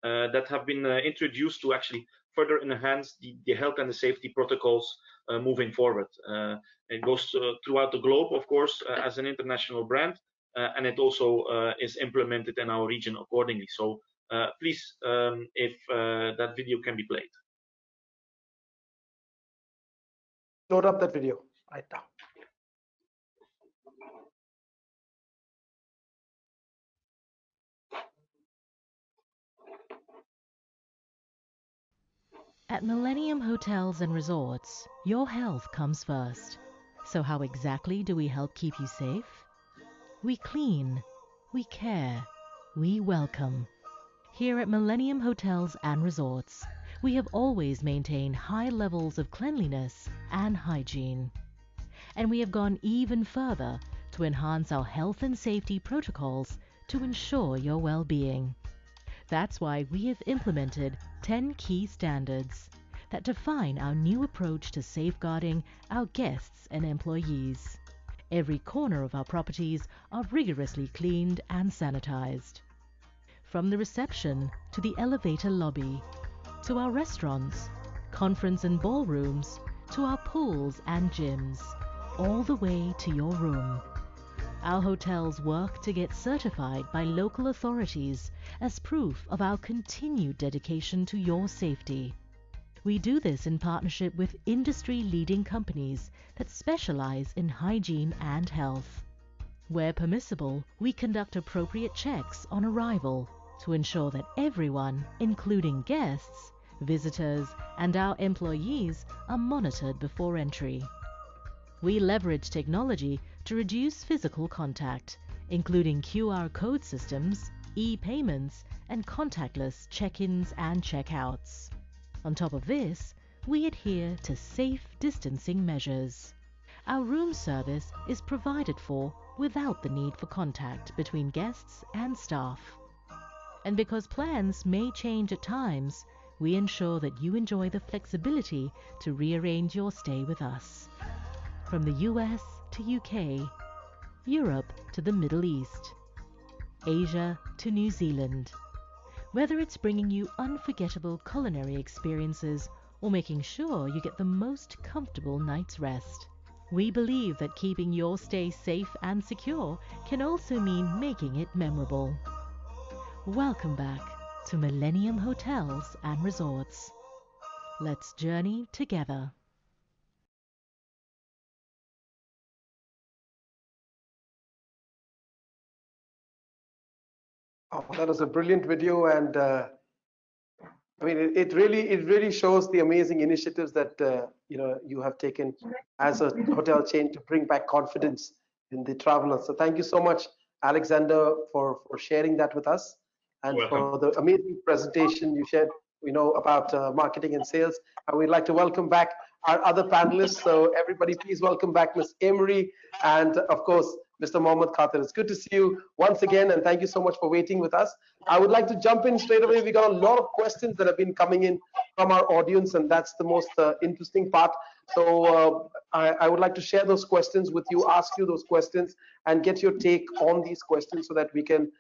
that have been introduced to actually further enhance the health and the safety protocols moving forward. It goes throughout the globe, of course, as an international brand, and it also is implemented in our region accordingly. So please, if that video can be played. Load up that video right now. At Millennium Hotels and Resorts, your health comes first. So how exactly do we help keep you safe? We clean, we care, we welcome. Here at Millennium Hotels and Resorts, we have always maintained high levels of cleanliness and hygiene. And we have gone even further to enhance our health and safety protocols to ensure your well-being. That's why we have implemented 10 key standards that define our new approach to safeguarding our guests and employees. Every corner of our properties are rigorously cleaned and sanitized. From the reception to the elevator lobby, to our restaurants, conference and ballrooms, to our pools and gyms, all the way to your room. our hotels work to get certified by local authorities as proof of our continued dedication to your safety. We do this in partnership with industry-leading companies that specialize in hygiene and health. Where permissible, we conduct appropriate checks on arrival to ensure that everyone, including guests, visitors, and our employees, are monitored before entry. We leverage technology to reduce physical contact, including QR code systems, e-payments, and contactless check-ins and check-outs. On top of this, we adhere to safe distancing measures. Our room service is provided for without the need for contact between guests and staff. And because plans may change at times, we ensure that you enjoy the flexibility to rearrange your stay with us. From the US to UK, Europe to the Middle East, Asia to New Zealand. Whether it's bringing you unforgettable culinary experiences or making sure you get the most comfortable night's rest, we believe that keeping your stay safe and secure can also mean making it memorable. Welcome back to Millennium Hotels and Resorts. Let's journey together. Oh, that was a brilliant video, and I mean, it really shows the amazing initiatives that you have taken as a hotel chain to bring back confidence in the travelers. So thank you so much, Alexander, for sharing that with us, and for the amazing presentation you shared, about marketing and sales. And we'd like to welcome back our other panelists. So everybody, please welcome back Ms. Emery and, of course, Mr. Mohammed Khater. It's good to see you once again, and thank you so much for waiting with us. I would like to jump in straight away. We got a lot of questions that have been coming in from our audience, and that's the most interesting part. So I would like to share those questions with you, ask you those questions, and get your take on these questions so that we can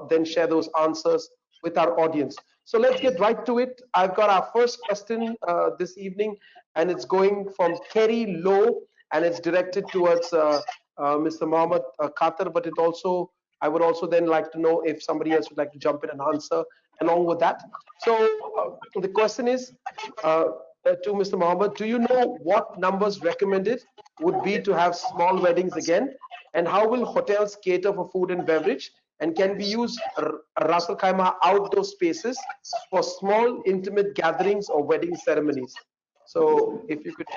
then share those answers with our audience. So let's get right to it. I've got our first question this evening, and it's going from Kerry Lowe, and it's directed towards Mr. Mohammed Khater, but I would also then like to know if somebody else would like to jump in and answer along with that. So the question is to Mr. Mohammed, do you know what numbers recommended would be to have small weddings again? And how will hotels cater for food and beverage? And can we use Ras Al Khaimah outdoor spaces for small, intimate gatherings or wedding ceremonies? So if you could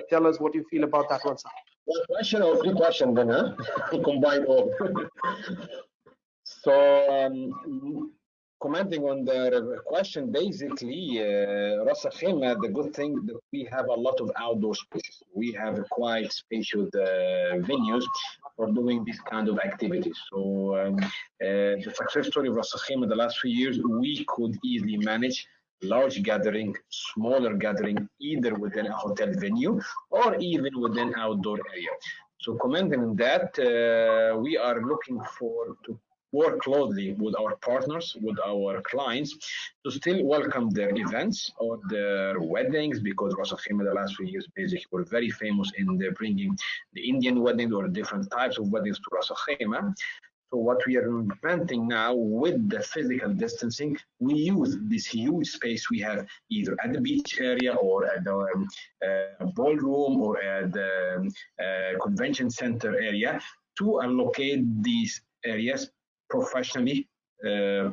tell us what you feel about that one, sir. One question or three questions then, huh? Combine all. So, commenting on the question, basically, Ras Al Khaimah, the good thing that we have a lot of outdoor spaces. We have quite spacious venues for doing this kind of activities. So, the success story of Ras Al Khaimah the last few years, we could easily manage large gathering, smaller gathering, either within a hotel venue or even within outdoor area. So commenting on that, we are looking to work closely with our partners, with our clients, to still welcome their events or their weddings, because Ras Al Khaimah the last few years basically were very famous in bringing the Indian weddings or different types of weddings to Ras Al Khaimah. So what we are implementing now with the physical distancing, we use this huge space we have either at the beach area or at the ballroom or at the convention center area to allocate these areas professionally,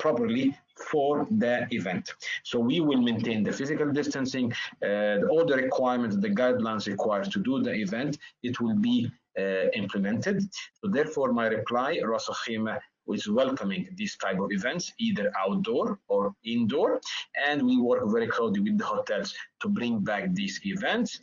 properly for the event. So we will maintain the physical distancing, all the requirements, the guidelines required to do the event, it will be implemented. So therefore, my reply, Ras Al Khaimah is welcoming this type of events, either outdoor or indoor, and we work very closely with the hotels to bring back these events.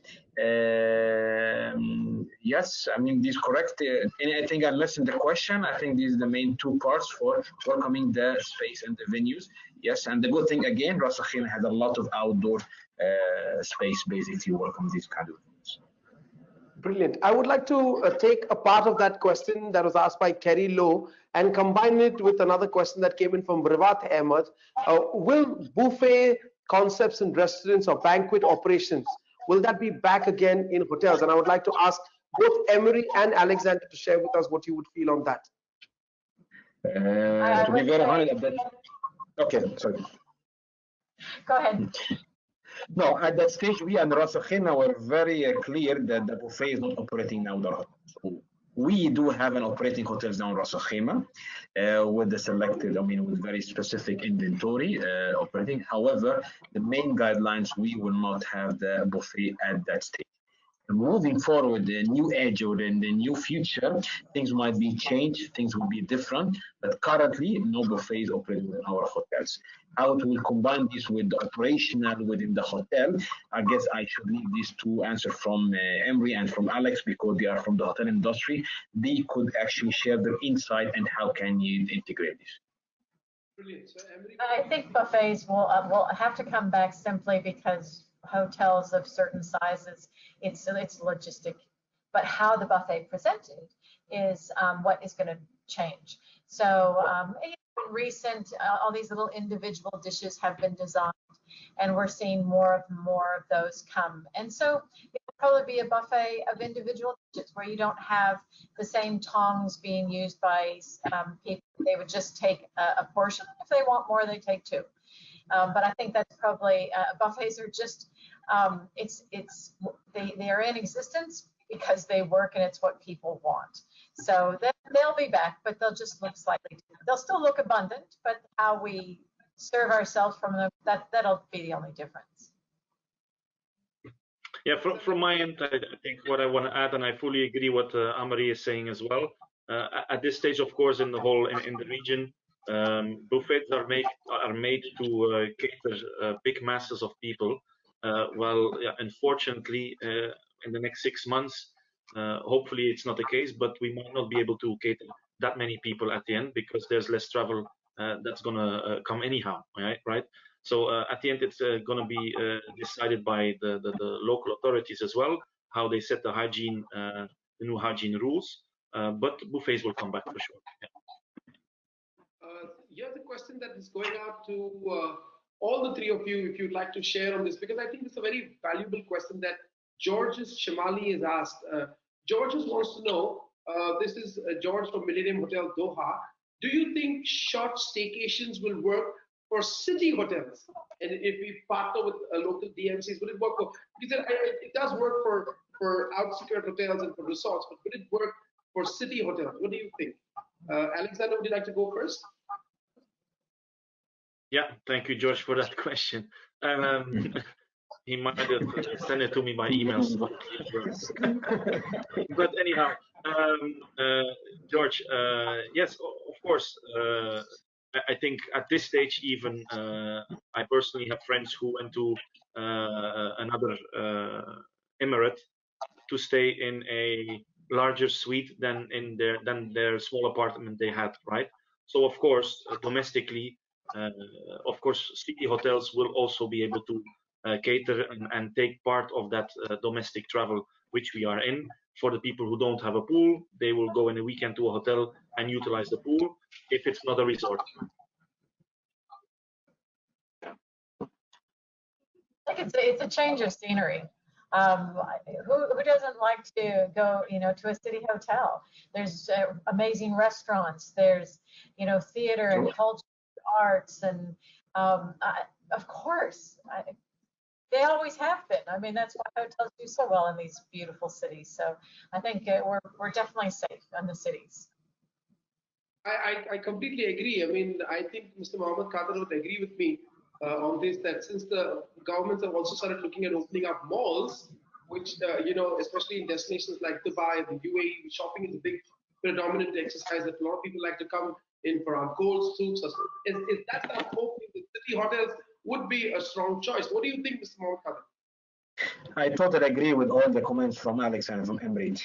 Yes, I mean, this is correct. I think I listened to the question. I think these are the main two parts for welcoming the space and the venues. Yes, and the good thing, again, Ras Al Khaimah has a lot of outdoor space, basically, to welcome these kind of events. Brilliant. I would like to take a part of that question that was asked by Kerry Lowe and combine it with another question that came in from Rivat Ahmed. Will buffet concepts in restaurants or banquet operations, will that be back again in hotels? And I would like to ask both Emery and Alexander to share with us what you would feel on that. To be very honest, okay, sorry. Go ahead. No, at that stage, we and Ras Al Khaimah were very clear that the buffet is not operating now. So we do have an operating hotels now in Ras Al Khaimah with the selected, with very specific inventory operating. However, the main guidelines, we will not have the buffet at that stage. Moving forward, the new age or in the new future, things might be changed, things will be different, but currently no buffet is operating in our hotels. How it will combine this with the operational within the hotel, I guess I should leave these two answers from Emery and from Alex because they are from the hotel industry. They could actually share their insight and how can you integrate this. Brilliant. So, Emery, I think buffets will have to come back simply because hotels of certain sizes, it's logistic, but how the buffet presented is what is going to change. So in recent, all these little individual dishes have been designed, and we're seeing more of those come. And so it'll probably be a buffet of individual dishes where you don't have the same tongs being used by people. They would just take a portion. If they want more, they take two. But I think that's probably buffets are just they are in existence because they work and it's what people want. So they'll be back, but they'll just look slightly different. They'll still look abundant, but how we serve ourselves from them, that'll be the only difference. Yeah, from my end, I think what I want to add, and I fully agree what Amari is saying as well. At this stage, of course, in the whole in the region, buffets are made to cater big masses of people. Unfortunately, in the next 6 months, hopefully it's not the case, but we might not be able to cater that many people at the end because there's less travel that's going to come anyhow, right? So at the end, it's going to be decided by the local authorities as well, how they set the new hygiene rules. But buffets will come back for sure. Yeah. Here's a question that is going out to all the three of you, if you'd like to share on this, because I think it's a very valuable question that Georges Shamali has asked. Georges wants to know, this is George from Millennium Hotel Doha. Do you think short staycations will work for city hotels? And if we partner with local DMCs, will it work for, because it does work for outskirt hotels and for resorts, but will it work for city hotels? What do you think? Alexander, would you like to go first? Yeah, thank you, George, for that question. He might have sent it to me by email. But anyhow, George, yes, of course. I think at this stage, even I personally have friends who went to another emirate to stay in a larger suite than their small apartment they had, right? So of course, domestically, of course, city hotels will also be able to cater and take part of that domestic travel which we are in. For the people who don't have a pool, they will go in a weekend to a hotel and utilize the pool if it's not a resort. I think it's a change of scenery. Who doesn't like to go, to a city hotel? There's amazing restaurants. There's, theater and culture, arts, and of course, they always have been. I mean, that's why hotels do so well in these beautiful cities. So I think we're definitely safe in the cities. I completely agree. I mean, I think Mr. Mohammed Khatar would agree with me on this, that since the governments have also started looking at opening up malls, which, especially in destinations like Dubai, the UAE, shopping is a big predominant exercise that a lot of people like to come in for our gold soups. Is that our hope? The city hotels would be a strong choice. What do you think, Mr. Mohammed Khatar? I totally agree with all the comments from Alex and from Emery.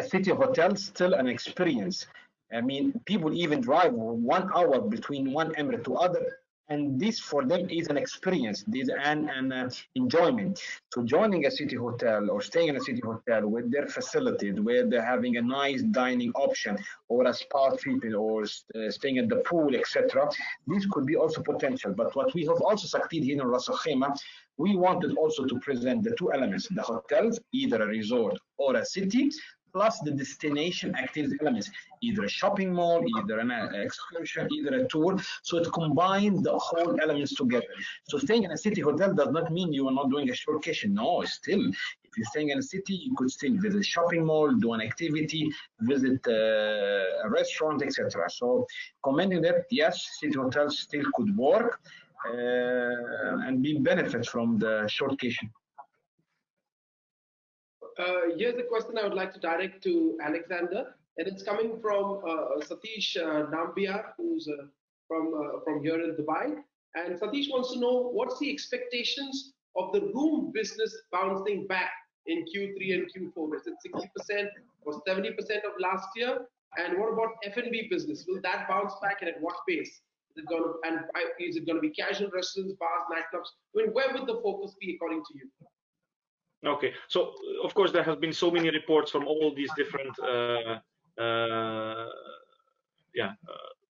City hotels still an experience. I mean, people even drive 1 hour between one emirate to other, and this for them is an experience, this an enjoyment. So joining a city hotel or staying in a city hotel with their facilities, where they're having a nice dining option or a spa treatment or staying at the pool, etc., this could be also potential. But what we have also succeeded here in Ras Al Khaimah, we wanted also to present the two elements, the hotels, either a resort or a city, plus the destination activity elements, either a shopping mall, either an excursion, either a tour. So it combines the whole elements together. So staying in a city hotel does not mean you are not doing a shortcation. No, still, if you're staying in a city, you could still visit a shopping mall, do an activity, visit a restaurant, etc. So commenting that, yes, city hotels still could work and be benefit from the shortcation. Here's a question I would like to direct to Alexander, and it's coming from Satish Nambiar, who's from here in Dubai. And Satish wants to know what's the expectations of the room business bouncing back in Q3 and Q4? Is it 60% or 70% of last year? And what about F&B business? Will that bounce back, and at what pace? Is it going to be casual restaurants, bars, nightclubs? I mean, where would the focus be according to you? Okay, so of course there have been so many reports from all these different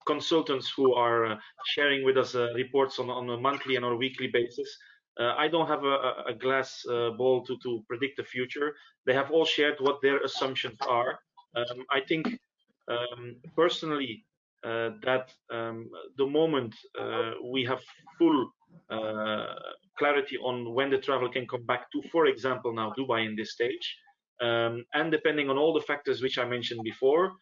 consultants who are sharing with us reports on a monthly and on a weekly basis. I don't have a glass ball to predict the future. They have all shared what their assumptions are. I think personally that the moment we have full clarity on when the travel can come back to, for example, now Dubai in this stage, and depending on all the factors which I mentioned before,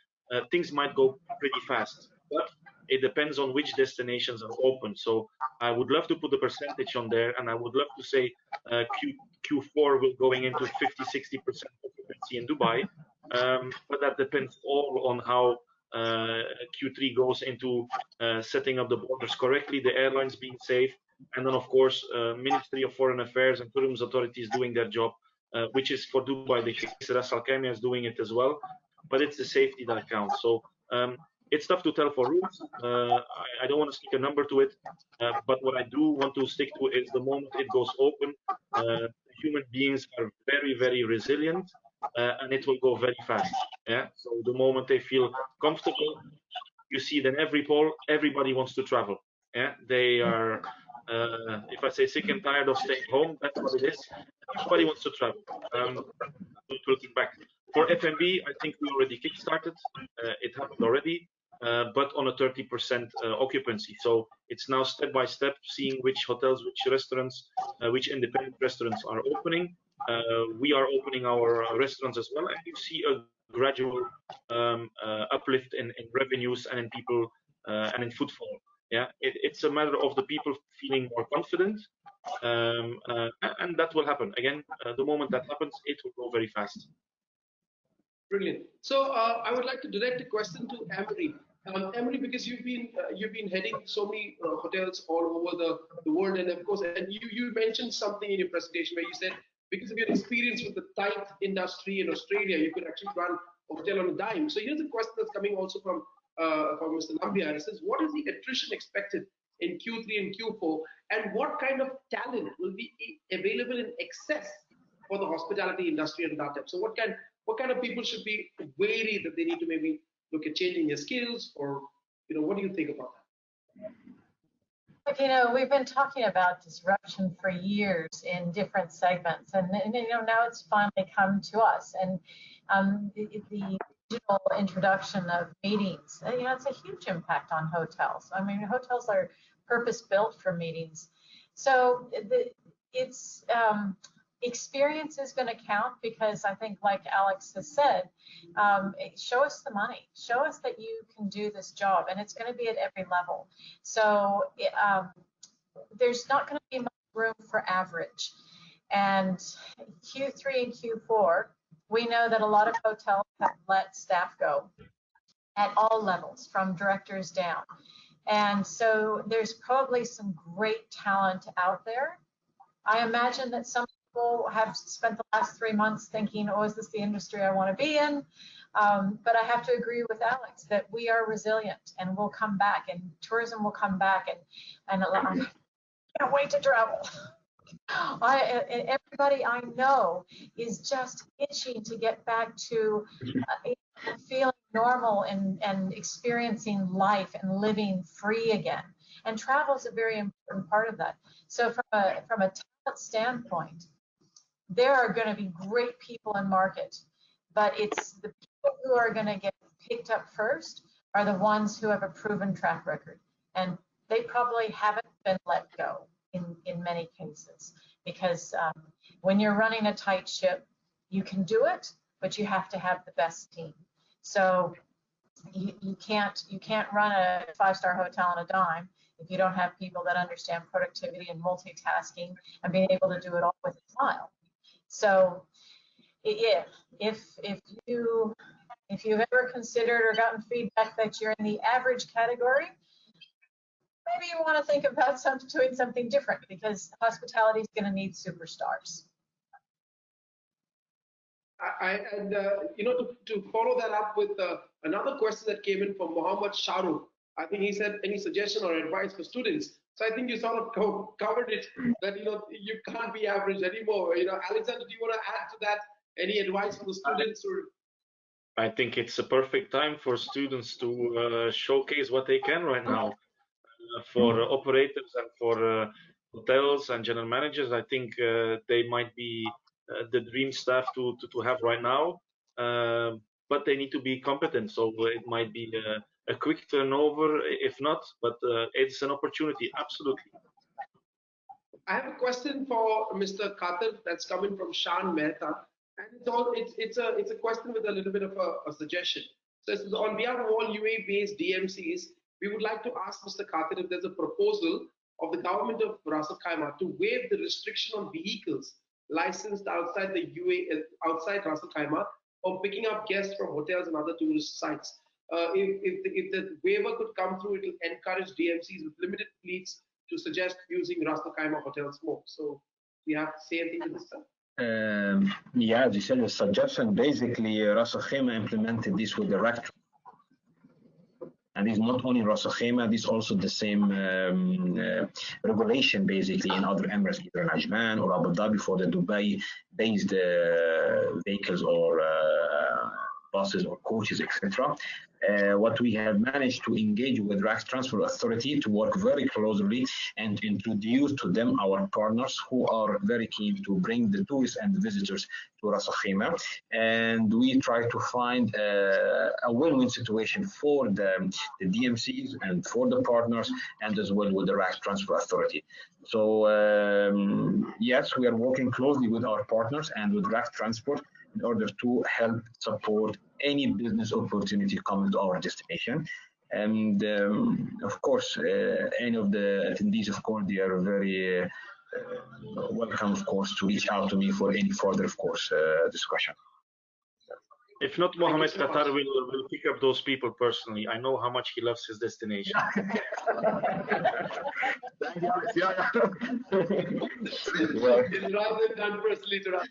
things might go pretty fast. But it depends on which destinations are open. So I would love to put the percentage on there, and I would love to say Q4 will going into 50-60% occupancy in Dubai, but that depends all on how Q3 goes into setting up the borders correctly, the airlines being safe, and then of course Ministry of Foreign Affairs and tourism authorities doing their job, which is for Dubai the case. Ras Al Khaimah is doing it as well, but it's the safety that counts. So it's tough to tell for rooms. I don't want to stick a number to it, but what I do want to stick to is the moment it goes open, human beings are very, very resilient, and it will go very fast. Yeah. So the moment they feel comfortable, you see then every poll, everybody wants to travel. Yeah. They are, if I say sick and tired of staying home, that's what it is. Everybody wants to travel. It will come back. For F&B, I think we already kickstarted. It happened already, but on a 30% occupancy. So it's now step by step, seeing which hotels, which restaurants, which independent restaurants are opening. We are opening our restaurants as well, and you see a gradual uplift in revenues and in people and in footfall. Yeah, it's a matter of the people feeling more confident, and that will happen. Again, the moment that happens, it will go very fast. Brilliant. So I would like to direct a question to Emery. Emery, because you've been heading so many hotels all over the world, and of course, and you mentioned something in your presentation where you said because of your experience with the tight industry in Australia, you could actually run a hotel on a dime. So here's a question that's coming also from Mr. Nambiar. It says, what is the attrition expected in Q3 and Q4, and what kind of talent will be available in excess for the hospitality industry at that time? So what kind of people should be wary that they need to maybe look at changing their skills, or what do you think about that? We've been talking about disruption for years in different segments, and now it's finally come to us. And the digital introduction of meetings, it's a huge impact on hotels. I mean, hotels are purpose-built for meetings. So it's experience is going to count, because I think, like Alex has said, show us the money, show us that you can do this job, and it's going to be at every level. So there's not going to be much room for average. And Q3 and Q4, we know that a lot of hotels have let staff go at all levels, from directors down. And so there's probably some great talent out there. I imagine that some people have spent the last 3 months thinking, oh, is this the industry I want to be in? But I have to agree with Alex that we are resilient, and we'll come back, and tourism will come back, and I can't wait to travel. Everybody I know is just itching to get back to feeling normal and experiencing life and living free again. And travel is a very important part of that. So from a talent standpoint, there are going to be great people in market, but it's the people who are going to get picked up first are the ones who have a proven track record, and they probably haven't been let go in many cases, because when you're running a tight ship, you can do it, but you have to have the best team. So you can't run a 5-star hotel on a dime if you don't have people that understand productivity and multitasking and being able to do it all with a smile. So if you've ever considered or gotten feedback that you're in the average category, maybe you want to think about doing something different, because hospitality is going to need superstars. To follow that up with another question that came in from Mohammed Shahrukh, I think he said, any suggestion or advice for students? So I think you sort of covered it, that you can't be average anymore. Alexander, do you want to add to that? Any advice for the students? I think it's a perfect time for students to showcase what they can right now. For operators and for hotels and general managers, I think they might be the dream staff to have right now, but they need to be competent. So it might be a quick turnover, if not, but it's an opportunity, absolutely. I have a question for Mr. Khater that's coming from Shan Mehta, and it's a question with a little bit of a suggestion. So it's on behalf of all UAE-based DMCs, we would like to ask Mr. Khater if there's a proposal of the government of Ras Al Khaimah to waive the restriction on vehicles licensed outside the UAE, outside Ras Al Khaimah, from picking up guests from hotels and other tourist sites. If the waiver could come through, it will encourage DMCs with limited fleets to suggest using Ras Al Khaimah hotels more. So, do you have to say anything to this, sir? Yeah, as you said, a suggestion. Basically, Ras Al Khaimah implemented this with the RAC. And it's not only Ras Al Khaimah, this also the same regulation basically in other Emirates, either in Ajman or Abu Dhabi for the Dubai-based vehicles or buses or coaches, etc. What we have managed to engage with RAC Transport Authority to work very closely and introduce to them our partners who are very keen to bring the tourists and the visitors to Ras Al Khaimah. And we try to find a win-win situation for the DMCs and for the partners, and as well with the RAC Transport Authority. So yes, we are working closely with our partners and with RAC Transport in order to help support any business opportunity coming to our destination. And of course, any of the attendees, of course, they are very welcome, of course, to reach out to me for any further, of course, discussion. If not, Mohammed Qatar will pick up those people personally. I know how much he loves his destination. Thank you. It's rather done personally to us.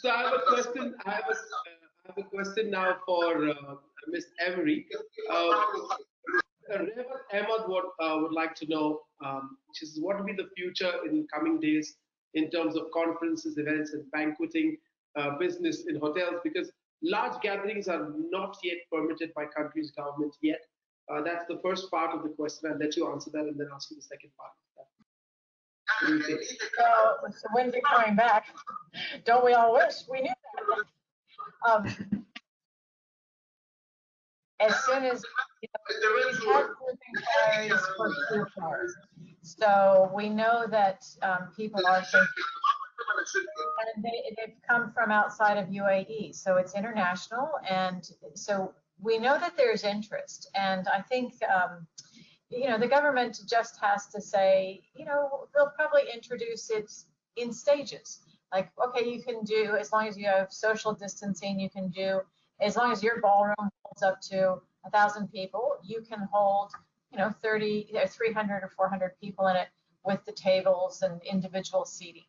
So I have a question. I have a question now for Ms. Emery. Revat Ahmad would like to know, what will be the future in coming days in terms of conferences, events, and banqueting business in hotels, because large gatherings are not yet permitted by country's government yet. That's the first part of the question. I'll let you answer that and then ask you the second part. So when's it coming back? Don't we all wish we knew that? As soon as we've had inquiries for 2 cars, so we know that people are thinking, and they've come from outside of UAE, so it's international, and so we know that there's interest, and I think the government just has to say, they'll probably introduce it in stages. Like, okay, you can do, as long as you have social distancing, you can do, as long as your ballroom holds up to 1,000 people, you can hold, 300 or 400 people in it with the tables and individual seating.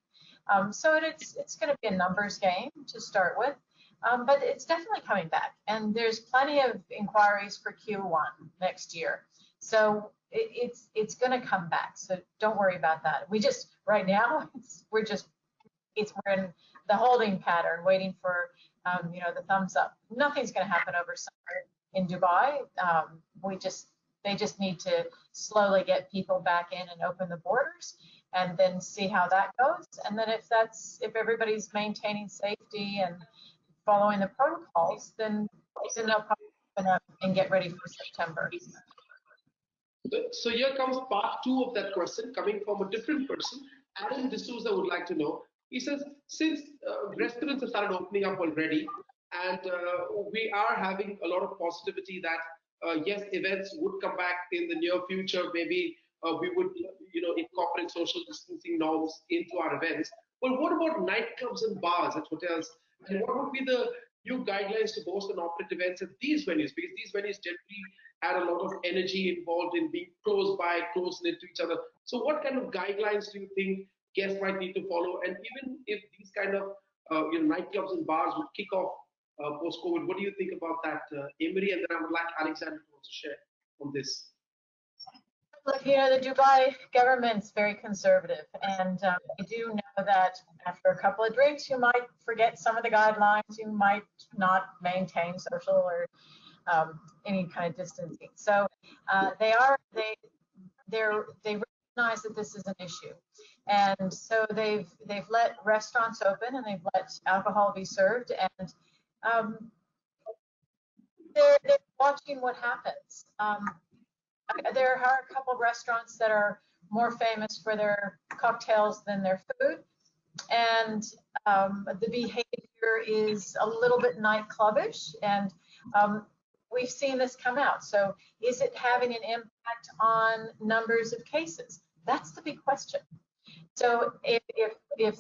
So it's going to be a numbers game to start with, but it's definitely coming back. And there's plenty of inquiries for Q1 next year. So it's going to come back. So don't worry about that. We just, right now, we're in the holding pattern, waiting for, the thumbs up. Nothing's going to happen over summer in Dubai. They just need to slowly get people back in and open the borders. and then see how that goes. And then if everybody's maintaining safety and following the protocols, then they'll probably open up and get ready for September. So here comes part two of that question, coming from a different person. Adam D'Souza would like to know. He says, since restaurants have started opening up already, and we are having a lot of positivity that yes, events would come back in the near future. Maybe we would, incorporate social distancing norms into our events. But what about nightclubs and bars at hotels? And what would be the new guidelines to host and operate events at these venues? Because these venues generally had a lot of energy involved in being close by, close knit to each other. So what kind of guidelines do you think guests might need to follow? And even if these kind of nightclubs and bars would kick off post-COVID, what do you think about that, Emery? And then I would like Alexander to also share on this. Look, the Dubai government's very conservative, and I do know that after a couple of drinks, you might forget some of the guidelines. You might not maintain social or any kind of distancing. So they recognize that this is an issue, and so they've let restaurants open and they've let alcohol be served, and they're watching what happens. There are a couple of restaurants that are more famous for their cocktails than their food, and the behavior is a little bit nightclubbish, and we've seen this come out. So is it having an impact on numbers of cases? That's the big question. So if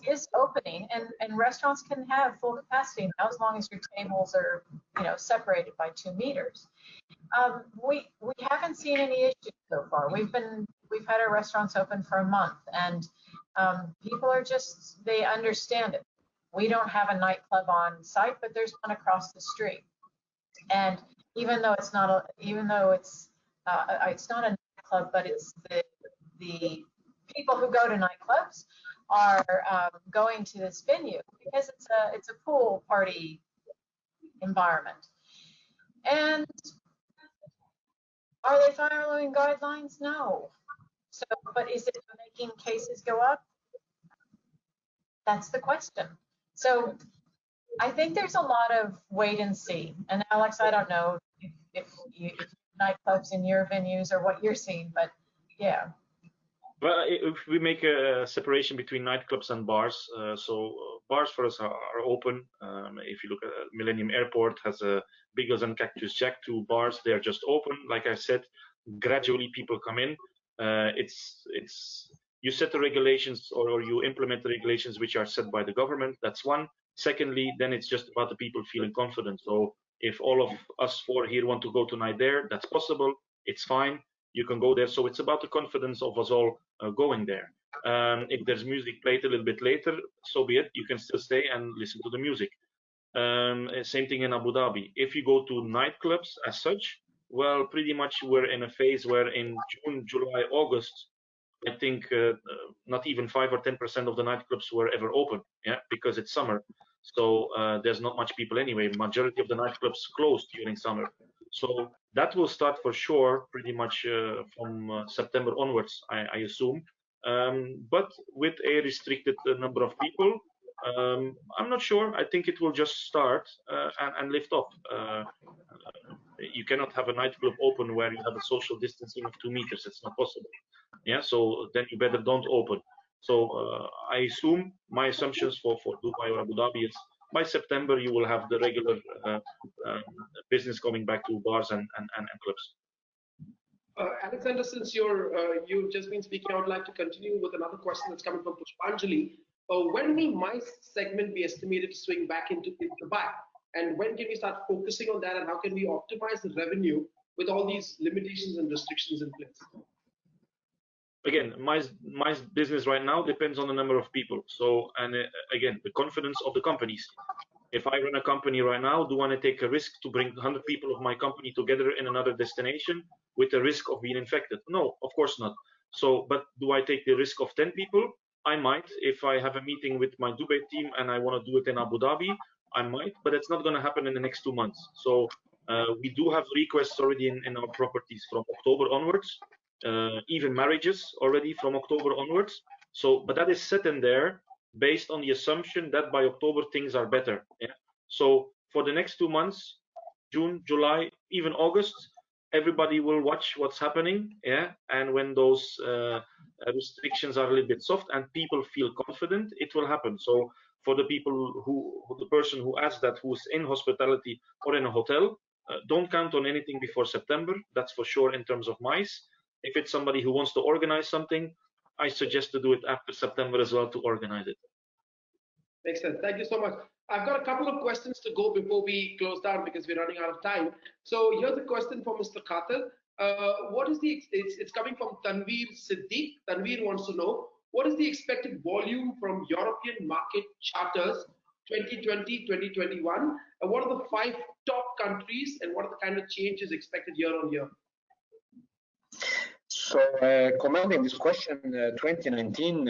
this opening, and restaurants can have full capacity now as long as your tables are separated by 2 meters. We haven't seen any issues so far. We've had our restaurants open for a month, and people are they understand it. We don't have a nightclub on site, but there's one across the street. And even though it's not a nightclub, but it's the people who go to nightclubs are going to this venue because it's a pool party environment. And are they following guidelines? No. So, but is it making cases go up? That's the question. So I think there's a lot of wait and see. And Alex, I don't know if nightclubs in your venues or what you're seeing, but yeah. Well, if we make a separation between nightclubs and bars, bars for us are open. If you look at Millennium Airport, has a Beagles and Cactus Jack, 2 bars. They're just open. Like I said, gradually people come in. You set the regulations or you implement the regulations which are set by the government. That's one. Secondly, then it's just about the people feeling confident. So if all of us 4 here want to go tonight there, that's possible. It's fine. You can go there. So it's about the confidence of us all going there. If there's music played a little bit later, so be it. You can still stay and listen to the music. Same thing in Abu Dhabi. If you go to nightclubs as such, well, pretty much we're in a phase where in June, July, August, I think not even 5 or 10% of the nightclubs were ever open, because it's summer. So there's not much people anyway. Majority of the nightclubs closed during summer. So that will start for sure pretty much from September onwards, I assume. But with a restricted number of people, I'm not sure. I think it will just start and lift off. You cannot have a nightclub open where you have a social distancing of 2 meters. It's not possible. So then you better don't open. So I assume my assumptions for Dubai or Abu Dhabi is by September you will have the regular business coming back to bars and clubs. Alexander, since you've just been speaking, I would like to continue with another question that's coming from Pushpanjali. When will my segment be estimated to swing back into Dubai? And when can we start focusing on that? And how can we optimize the revenue with all these limitations and restrictions in place? Again, my business right now depends on the number of people. So, and again, the confidence of the companies. If I run a company right now, do I want to take a risk to bring 100 people of my company together in another destination with the risk of being infected? No, of course not. So, but do I take the risk of 10 people? I might. If I have a meeting with my Dubai team and I want to do it in Abu Dhabi, I might, but it's not going to happen in the next 2 months. So we do have requests already in our properties from October onwards, even marriages already from October onwards. So, but that is sitting there based on the assumption that by October things are better. Yeah. So for the next 2 months, June, July, even August, everybody will watch what's happening. Yeah. And when those restrictions are a little bit soft and people feel confident, it will happen. So for the people the person who asked that, who's in hospitality or in a hotel, don't count on anything before September. That's for sure in terms of MICE. If it's somebody who wants to organize something, I suggest to do it after September as well to organize it. Makes sense. Thank you so much. I've got a couple of questions to go before we close down because we're running out of time. So here's a question for Mr. Khatal. What is it's coming from Tanveer Siddiq. Tanveer wants to know, what is the expected volume from European market charters 2020, 2021? And what are the 5 top countries and what are the kind of changes expected year on year? So, commenting this question, 2019,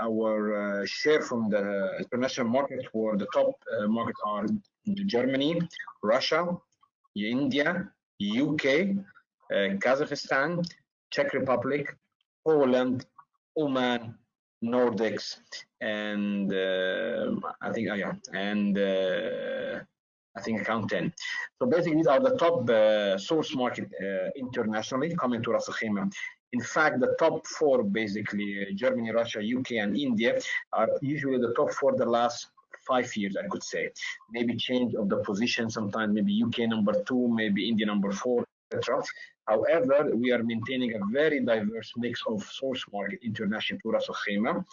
our share from the international market, where the top markets are Germany, Russia, India, UK, Kazakhstan, Czech Republic, Poland, Oman, Nordics, and I think I think account 10. So basically, these are the top source market internationally coming to Ras Al Khaimah. In fact, the top 4, basically Germany, Russia, UK, and India, are usually the top 4 the last 5 years, I could say. Maybe change of the position sometimes, maybe UK number 2, maybe India number 4, etc. However, we are maintaining a very diverse mix of source market international to Ras Al Khaimah,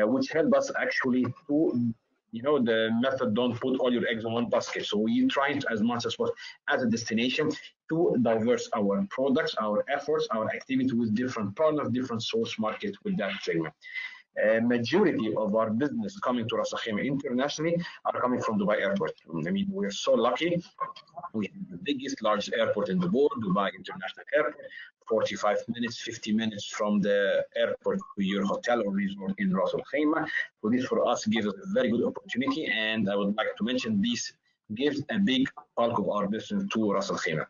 which help us actually to, the method, don't put all your eggs in one basket. So we try as much as possible as a destination to diverse our products, our efforts, our activity with different partners, different source markets with that segment. Majority of our business coming to Ras Al Khaimah internationally are coming from Dubai Airport. I mean, we're so lucky. We have the biggest, largest airport in the world, Dubai International Airport, 45 minutes, 50 minutes from the airport to your hotel or resort in Ras Al Khaimah. So this for us gives us a very good opportunity. And I would like to mention this gives a big bulk of our business to Ras Al Khaimah.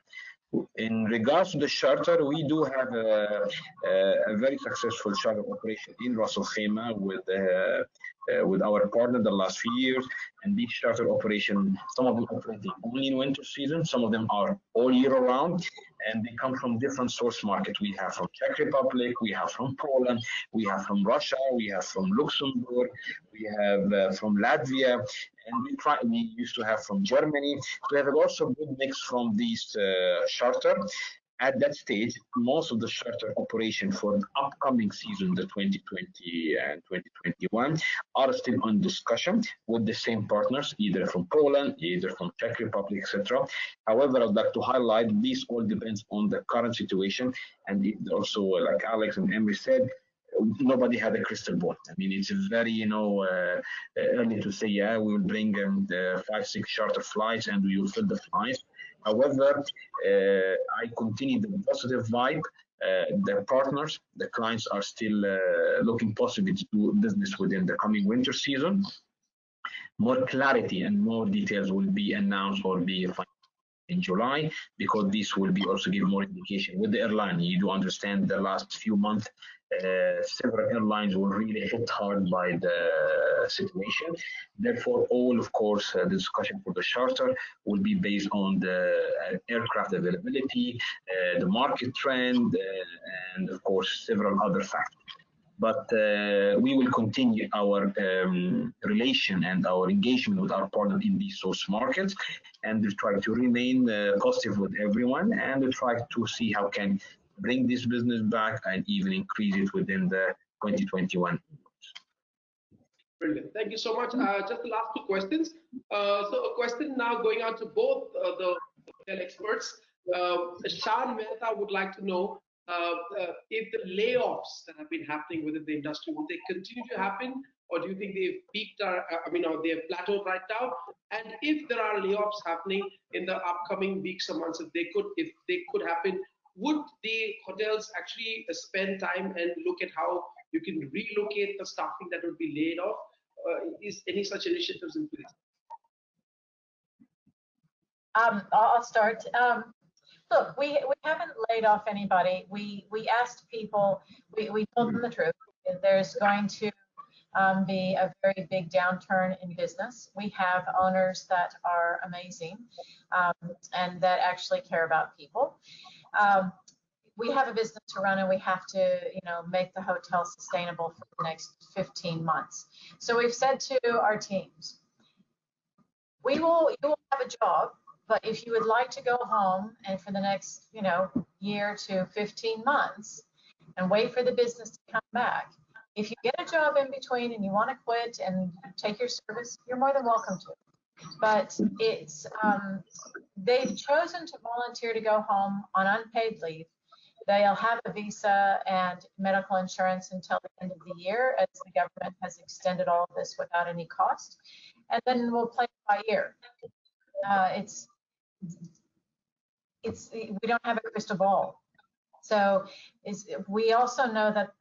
In regards to the charter, we do have a very successful charter operation in Ras Al Khaimah with our partner the last few years. And these charter operation, some of them operating only in winter season, some of them are all year round, and they come from different source markets. We have from Czech Republic, we have from Poland, we have from Russia, we have from Luxembourg, we have from Latvia, and we used to have from Germany. So we have also a good mix from these charter. At that stage, most of the charter operation for the upcoming season, the 2020 and 2021, are still on discussion with the same partners, either from Poland, either from Czech Republic, etc. However, I'd like to highlight this all depends on the current situation, and it also, like Alex and Emre said, nobody had a crystal ball. I mean, it's very, early to say, yeah, we will bring the 5-6 charter flights and we will fill the flights. However, I continue the positive vibe. The partners, the clients are still looking possibly to do business within the coming winter season. More clarity and more details will be announced or be in July, because this will be also give more indication with the airline. You do understand the last few months, several airlines were really hit hard by the situation. Therefore, all, of course, the discussion for the charter will be based on the aircraft availability, the market trend, and of course, several other factors. But we will continue our relation and our engagement with our partner in these source markets, and we try to remain positive with everyone, and we try to see how can bring this business back and even increase it within the 2021. Brilliant. Thank you so much. Just the last 2 questions. So a question now going out to both the hotel experts. Shan Mehta would like to know if the layoffs that have been happening within the industry, will they continue to happen, or do you think they've peaked, or they've plateaued right now? And if there are layoffs happening in the upcoming weeks or months, if they could happen, would the hotels actually spend time and look at how you can relocate the staffing that would be laid off? Is any such initiatives in place? I'll start. Look, we haven't laid off anybody. We asked people, we told them the truth. there's going to be a very big downturn in business. We have owners that are amazing and that actually care about people. We have a business to run, and we have to, make the hotel sustainable for the next 15 months. So we've said to our teams, you will have a job, but if you would like to go home and for the next, year to 15 months and wait for the business to come back, if you get a job in between and you want to quit and take your service, you're more than welcome to. But it's they've chosen to volunteer to go home on unpaid leave. They'll have a visa and medical insurance until the end of the year, as the government has extended all of this without any cost. And then we'll play it by ear. We don't have a crystal ball. So we also know that,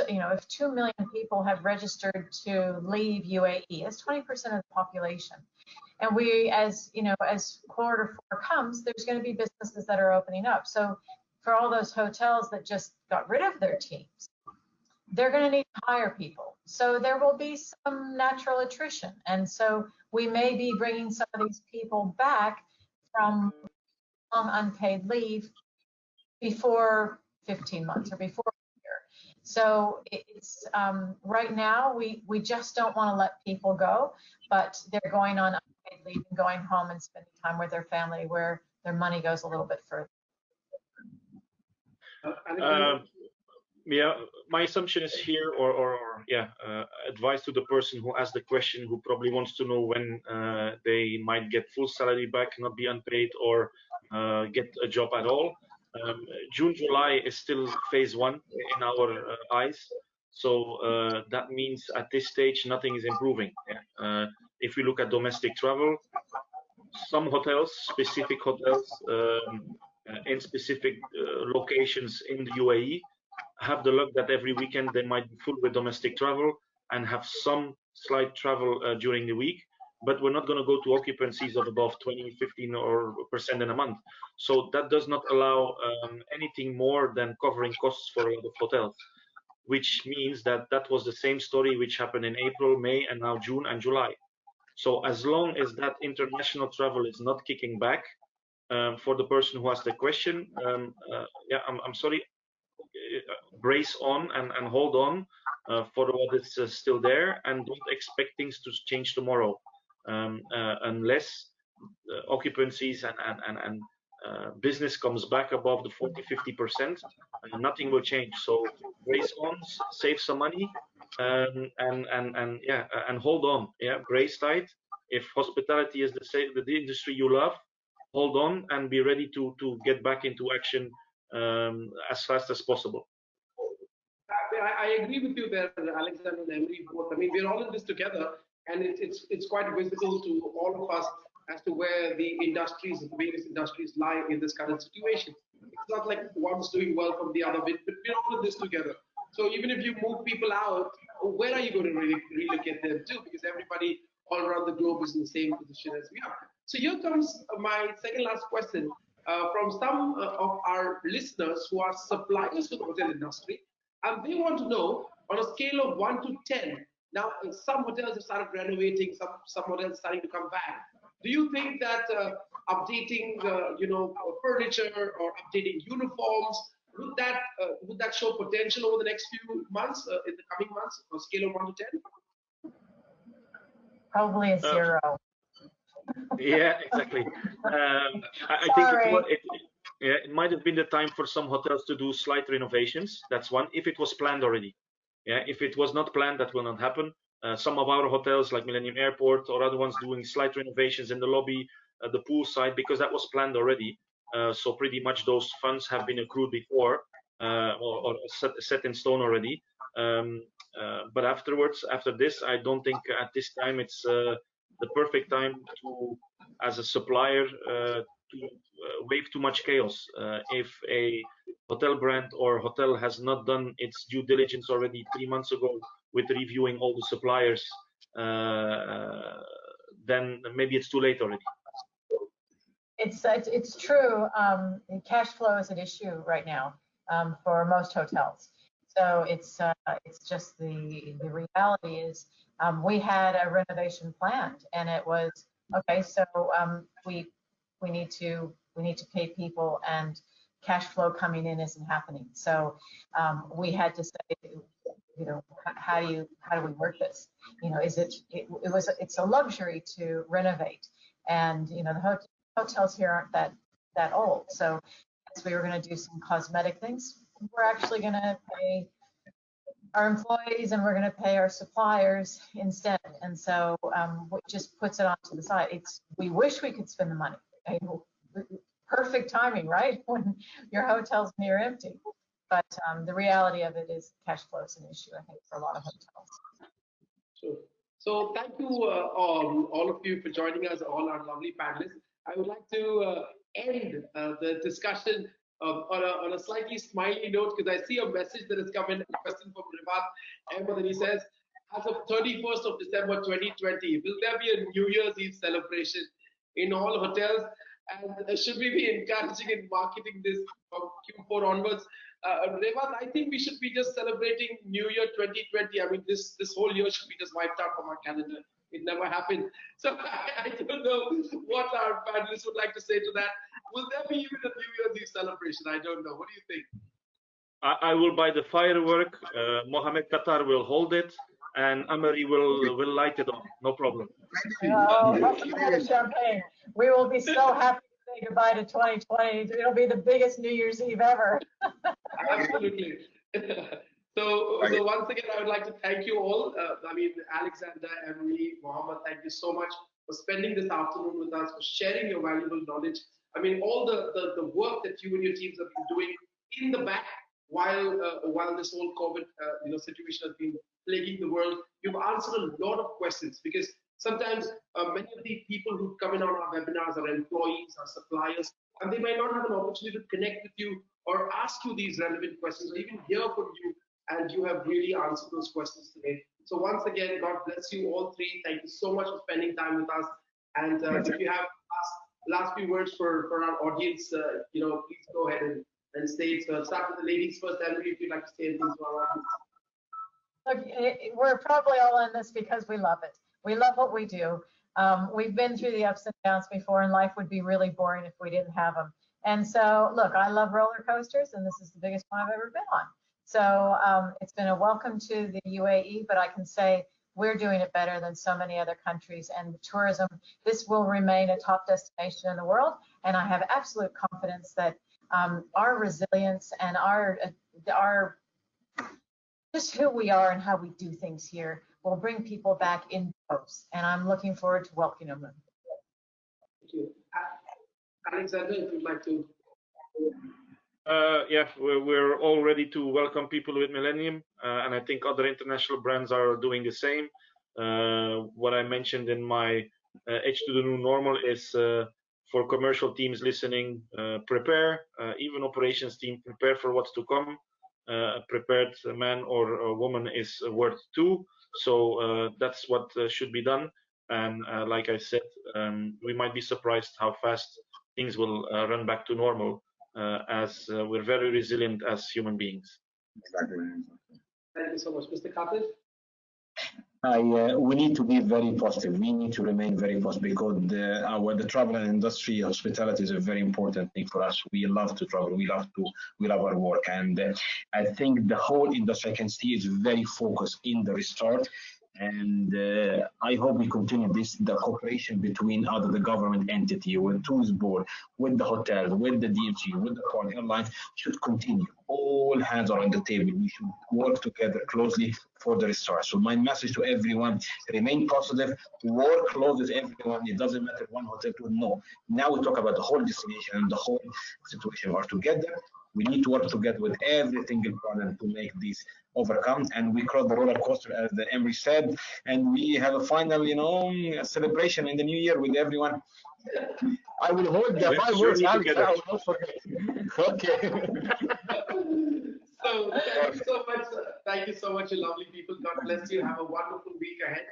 if 2 million people have registered to leave UAE, that's 20% of the population. And we, as quarter four comes, there's going to be businesses that are opening up. So for all those hotels that just got rid of their teams, they're going to need to hire people. So there will be some natural attrition. And so we may be bringing some of these people back from long unpaid leave before 15 months or before a year. So it's right now we just don't want to let people go, but they're going on unpaid leave and going home and spending time with their family where their money goes a little bit further. Yeah, my assumption is here, advice to the person who asked the question, who probably wants to know when they might get full salary back, not be unpaid, or get a job at all. June, July is still phase one in our eyes. So that means at this stage, nothing is improving. If we look at domestic travel, some hotels, specific hotels in specific locations in the UAE, have the luck that every weekend they might be full with domestic travel and have some slight travel during the week. But we're not going to go to occupancies of above 20, 15% in a month. So that does not allow anything more than covering costs for a lot of hotels, which means that was the same story which happened in April, May, and now June and July. So as long as that international travel is not kicking back, for the person who asked the question, I'm sorry, brace on and hold on for what is still there, and don't expect things to change tomorrow. Unless occupancies and business comes back above the 40-50%, nothing will change. So brace on, save some money, and hold on. Brace tight. If hospitality is the industry you love, hold on and be ready to get back into action as fast as possible. I agree with you there, Alexander and Emery. Both. I mean, we're all in this together, and it's quite visible to all of us as to where the various industries lie in this current situation. It's not like one's doing well from the other, but we're all in this together. So even if you move people out, where are you going to relocate them to? Because everybody all around the globe is in the same position as we are. So here comes my second last question from some of our listeners who are suppliers to the hotel industry. And they want to know, on a scale of 1 to 10, now some hotels have started renovating, some hotels are starting to come back. Do you think that updating furniture or updating uniforms, would that show potential over the next few months, in the coming months, on a scale of 1 to 10? Probably a 0. Yeah, exactly. I think it might have been the time for some hotels to do slight renovations. That's one, if it was planned already. If it was not planned, that will not happen. Some of our hotels, like Millennium Airport or other ones, doing slight renovations in the lobby, the pool side, because that was planned already. So pretty much those funds have been accrued before, or set in stone already. But afterwards, after this, I don't think at this time it's the perfect time to, as a supplier, to wave too much chaos. If a hotel brand or hotel has not done its due diligence already 3 months ago with reviewing all the suppliers, then maybe it's too late already. It's true. Cash flow is an issue right now for most hotels. So it's just the reality is we had a renovation planned, and it was okay. So we need to pay people, and cash flow coming in isn't happening. So we had to say, how do we work this? It's a luxury to renovate, and the hotels here aren't that old. So as we were going to do some cosmetic things, we're actually going to pay our employees and we're going to pay our suppliers instead. And so it just puts it onto the side. We wish we could spend the money. Perfect timing, right? When your hotel's near empty. But the reality of it is cash flow is an issue, I think, for a lot of hotels. Sure. So thank you, all of you, for joining us, all our lovely panelists. I would like to end the discussion on a slightly smiley note, because I see a message that has come in, a question from Rivat Ahmed, and he says, as of 31st of December 2020, will there be a New Year's Eve celebration in all hotels? And should we be encouraging and marketing this from Q4 onwards? Revat, I think we should be just celebrating New Year 2020. I mean, this whole year should be just wiped out from our calendar. It never happened. So I don't know what our panelists would like to say to that. Will there be even a New Year's Eve celebration? I don't know. What do you think? I will buy the firework. Mohammed Qatar will hold it, and Amari will light it up. No problem. Let's have a champagne. We will be so happy to say goodbye to 2020. It'll be the biggest New Year's Eve ever. Absolutely. So once again, I would like to thank you all. I mean, Alexander, Emily, Mohammed, thank you so much for spending this afternoon with us, for sharing your valuable knowledge. I mean, all the work that you and your teams have been doing in the back while this whole COVID situation has been plaguing the world. You've answered a lot of questions, because sometimes many of the people who come in on our webinars are employees, are suppliers, and they might not have an opportunity to connect with you or ask you these relevant questions, or even hear from you, and you have really answered those questions today. So once again, God bless you all three. Thank you so much for spending time with us. And if you have last few words for our audience, please go ahead and say it. So start with the ladies first, Emily, if you'd like to say anything to our audience. Look, we're probably all in this because we love it. We love what we do. We've been through the ups and downs before, and life would be really boring if we didn't have them. And so, look, I love roller coasters, and this is the biggest one I've ever been on. So it's been a welcome to the UAE, but I can say we're doing it better than so many other countries. And tourism, this will remain a top destination in the world. And I have absolute confidence that our resilience and our just who we are and how we do things here will bring people back in droves. And I'm looking forward to welcoming them. Thank you. Alexander, if you'd like to. Yeah, we're all ready to welcome people with Millennium, and I think other international brands are doing the same. What I mentioned in my Edge to the New Normal is for commercial teams listening, prepare, even operations team, prepare for what's to come. A prepared man or a woman is worth two. So that's what should be done. And like I said, we might be surprised how fast things will run back to normal, as we're very resilient as human beings. Exactly. Thank you so much. Mr. Khatib? We need to be very positive. We need to remain very positive, because the travel industry, hospitality is a very important thing for us. We love to travel. We love our work, and I think the whole industry I can see is very focused in the restart. And I hope we continue the cooperation between the government entity, with tourist board, with the hotels, with the DMC, with the foreign airlines should continue. All hands are on the table. We should work together closely for the restart. So my message to everyone: remain positive, work close with everyone. It doesn't matter one hotel to no. Now we talk about the whole destination and the whole situation. Are together. We need to work together with every single partner to make this overcome, and we cross the roller coaster, as the Emery said, and we have a final, celebration in the new year with everyone. I will hold the fireworks, Alex. I will not forget. Okay. So thank you so much. Thank you so much, you lovely people. God bless you. Have a wonderful week ahead.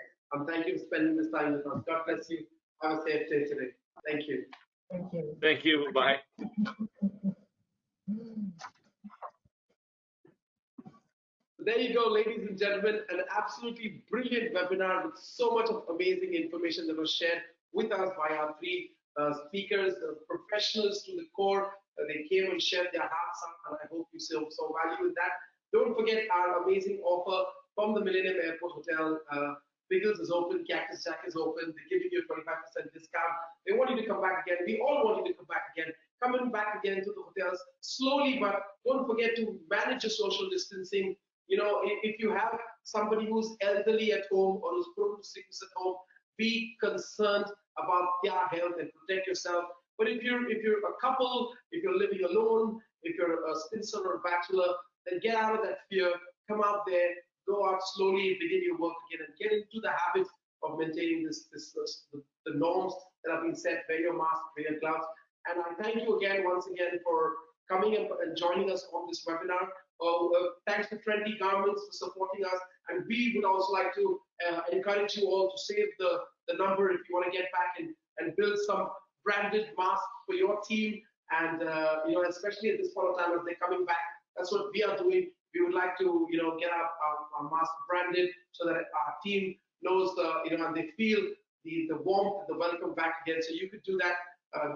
Thank you for spending this time with us. God bless you. Have a safe day today. Thank you. Thank you. Thank you. Bye. There you go, ladies and gentlemen, an absolutely brilliant webinar with so much of amazing information that was shared with us by our three speakers, professionals to the core. They came and shared their hearts out, and I hope you saw value in that. Don't forget our amazing offer from the Millennium Airport Hotel. Pickles is open, Cactus Jack is open. They're giving you a 25% discount. They want you to come back again. We all want you to come back again. Coming back again to the hotels slowly, but don't forget to manage your social distancing. You know, if you have somebody who's elderly at home or who's prone to sickness at home, be concerned about their health and protect yourself. But if you're a couple, if you're living alone, if you're a spinster or a bachelor, then get out of that fear. Come out there, go out slowly, begin your work again, and get into the habit of maintaining the norms that have been set. Wear your mask, wear your gloves. And I thank you again, once again, for coming and joining us on this webinar. Thanks to Trendy Garments for supporting us. And we would also like to encourage you all to save the number if you want to get back and build some branded masks for your team. And, you know, especially at this point of time as they're coming back, that's what we are doing. We would like to, you know, get our mask branded so that our team knows and they feel the warmth and the welcome back again. So you could do that.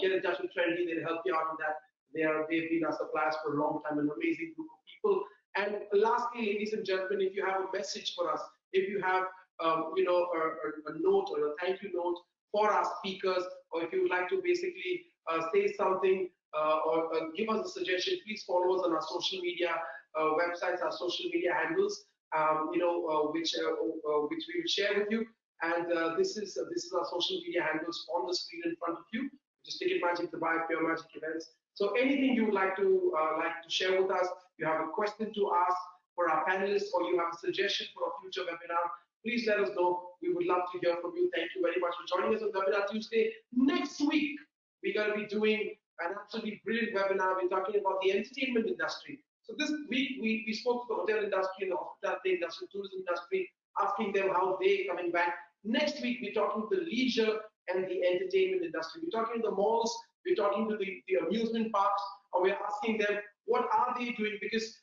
Get in touch with Trendy. They'll help you out with that. They've been our suppliers for a long time, an amazing group of people. And lastly, ladies and gentlemen, if you have a message for us, if you have a note or a thank you note for our speakers, or if you would like to basically say something or give us a suggestion, please follow us on our social media websites, our social media handles, which we will share with you. And this is our social media handles on the screen in front of you. Just Ticket Magic, Dubai, Pure Magic Events. So anything you would like to share with us, you have a question to ask for our panelists, or you have a suggestion for a future webinar, please let us know. We would love to hear from you. Thank you very much for joining us on Webinar Tuesday. Next week, we're going to be doing an absolutely brilliant webinar. We're talking about the entertainment industry. So this week, we spoke to the hotel industry and the hospitality industry, tourism industry, asking them how they're coming back. Next week, we're talking to the leisure and the entertainment industry. We're talking to the malls, we're talking to the amusement parks, and we're asking them what are they doing, because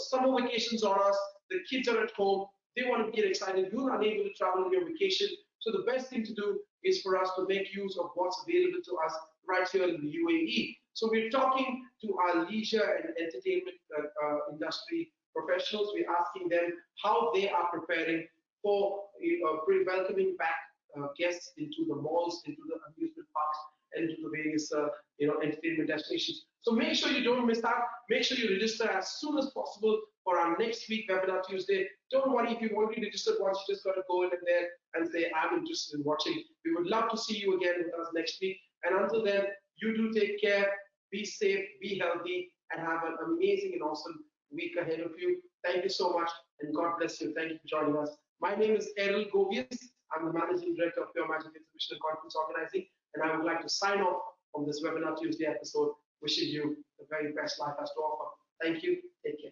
summer vacations are us, the kids are at home, they want to get excited, you're unable to travel on your vacation. So the best thing to do is for us to make use of what's available to us right here in the UAE. So we're talking to our leisure and entertainment industry professionals. We're asking them how they are preparing for welcoming back guests into the malls, into the amusement parks, and into the various entertainment destinations. So make sure you don't miss out. Make sure you register as soon as possible for our next week Webinar Tuesday. Don't worry if you've already registered once, you just got to go in there and say, I'm interested in watching. We would love to see you again with us next week. And until then, you do take care, be safe, be healthy, and have an amazing and awesome week ahead of you. Thank you so much, and God bless you. Thank you for joining us. My name is Errol Govius. I'm the Managing Director of Pure Magic Exhibition and Conference Organizing, and I would like to sign off on this Webinar Tuesday episode, wishing you the very best life has to offer. Thank you. Take care.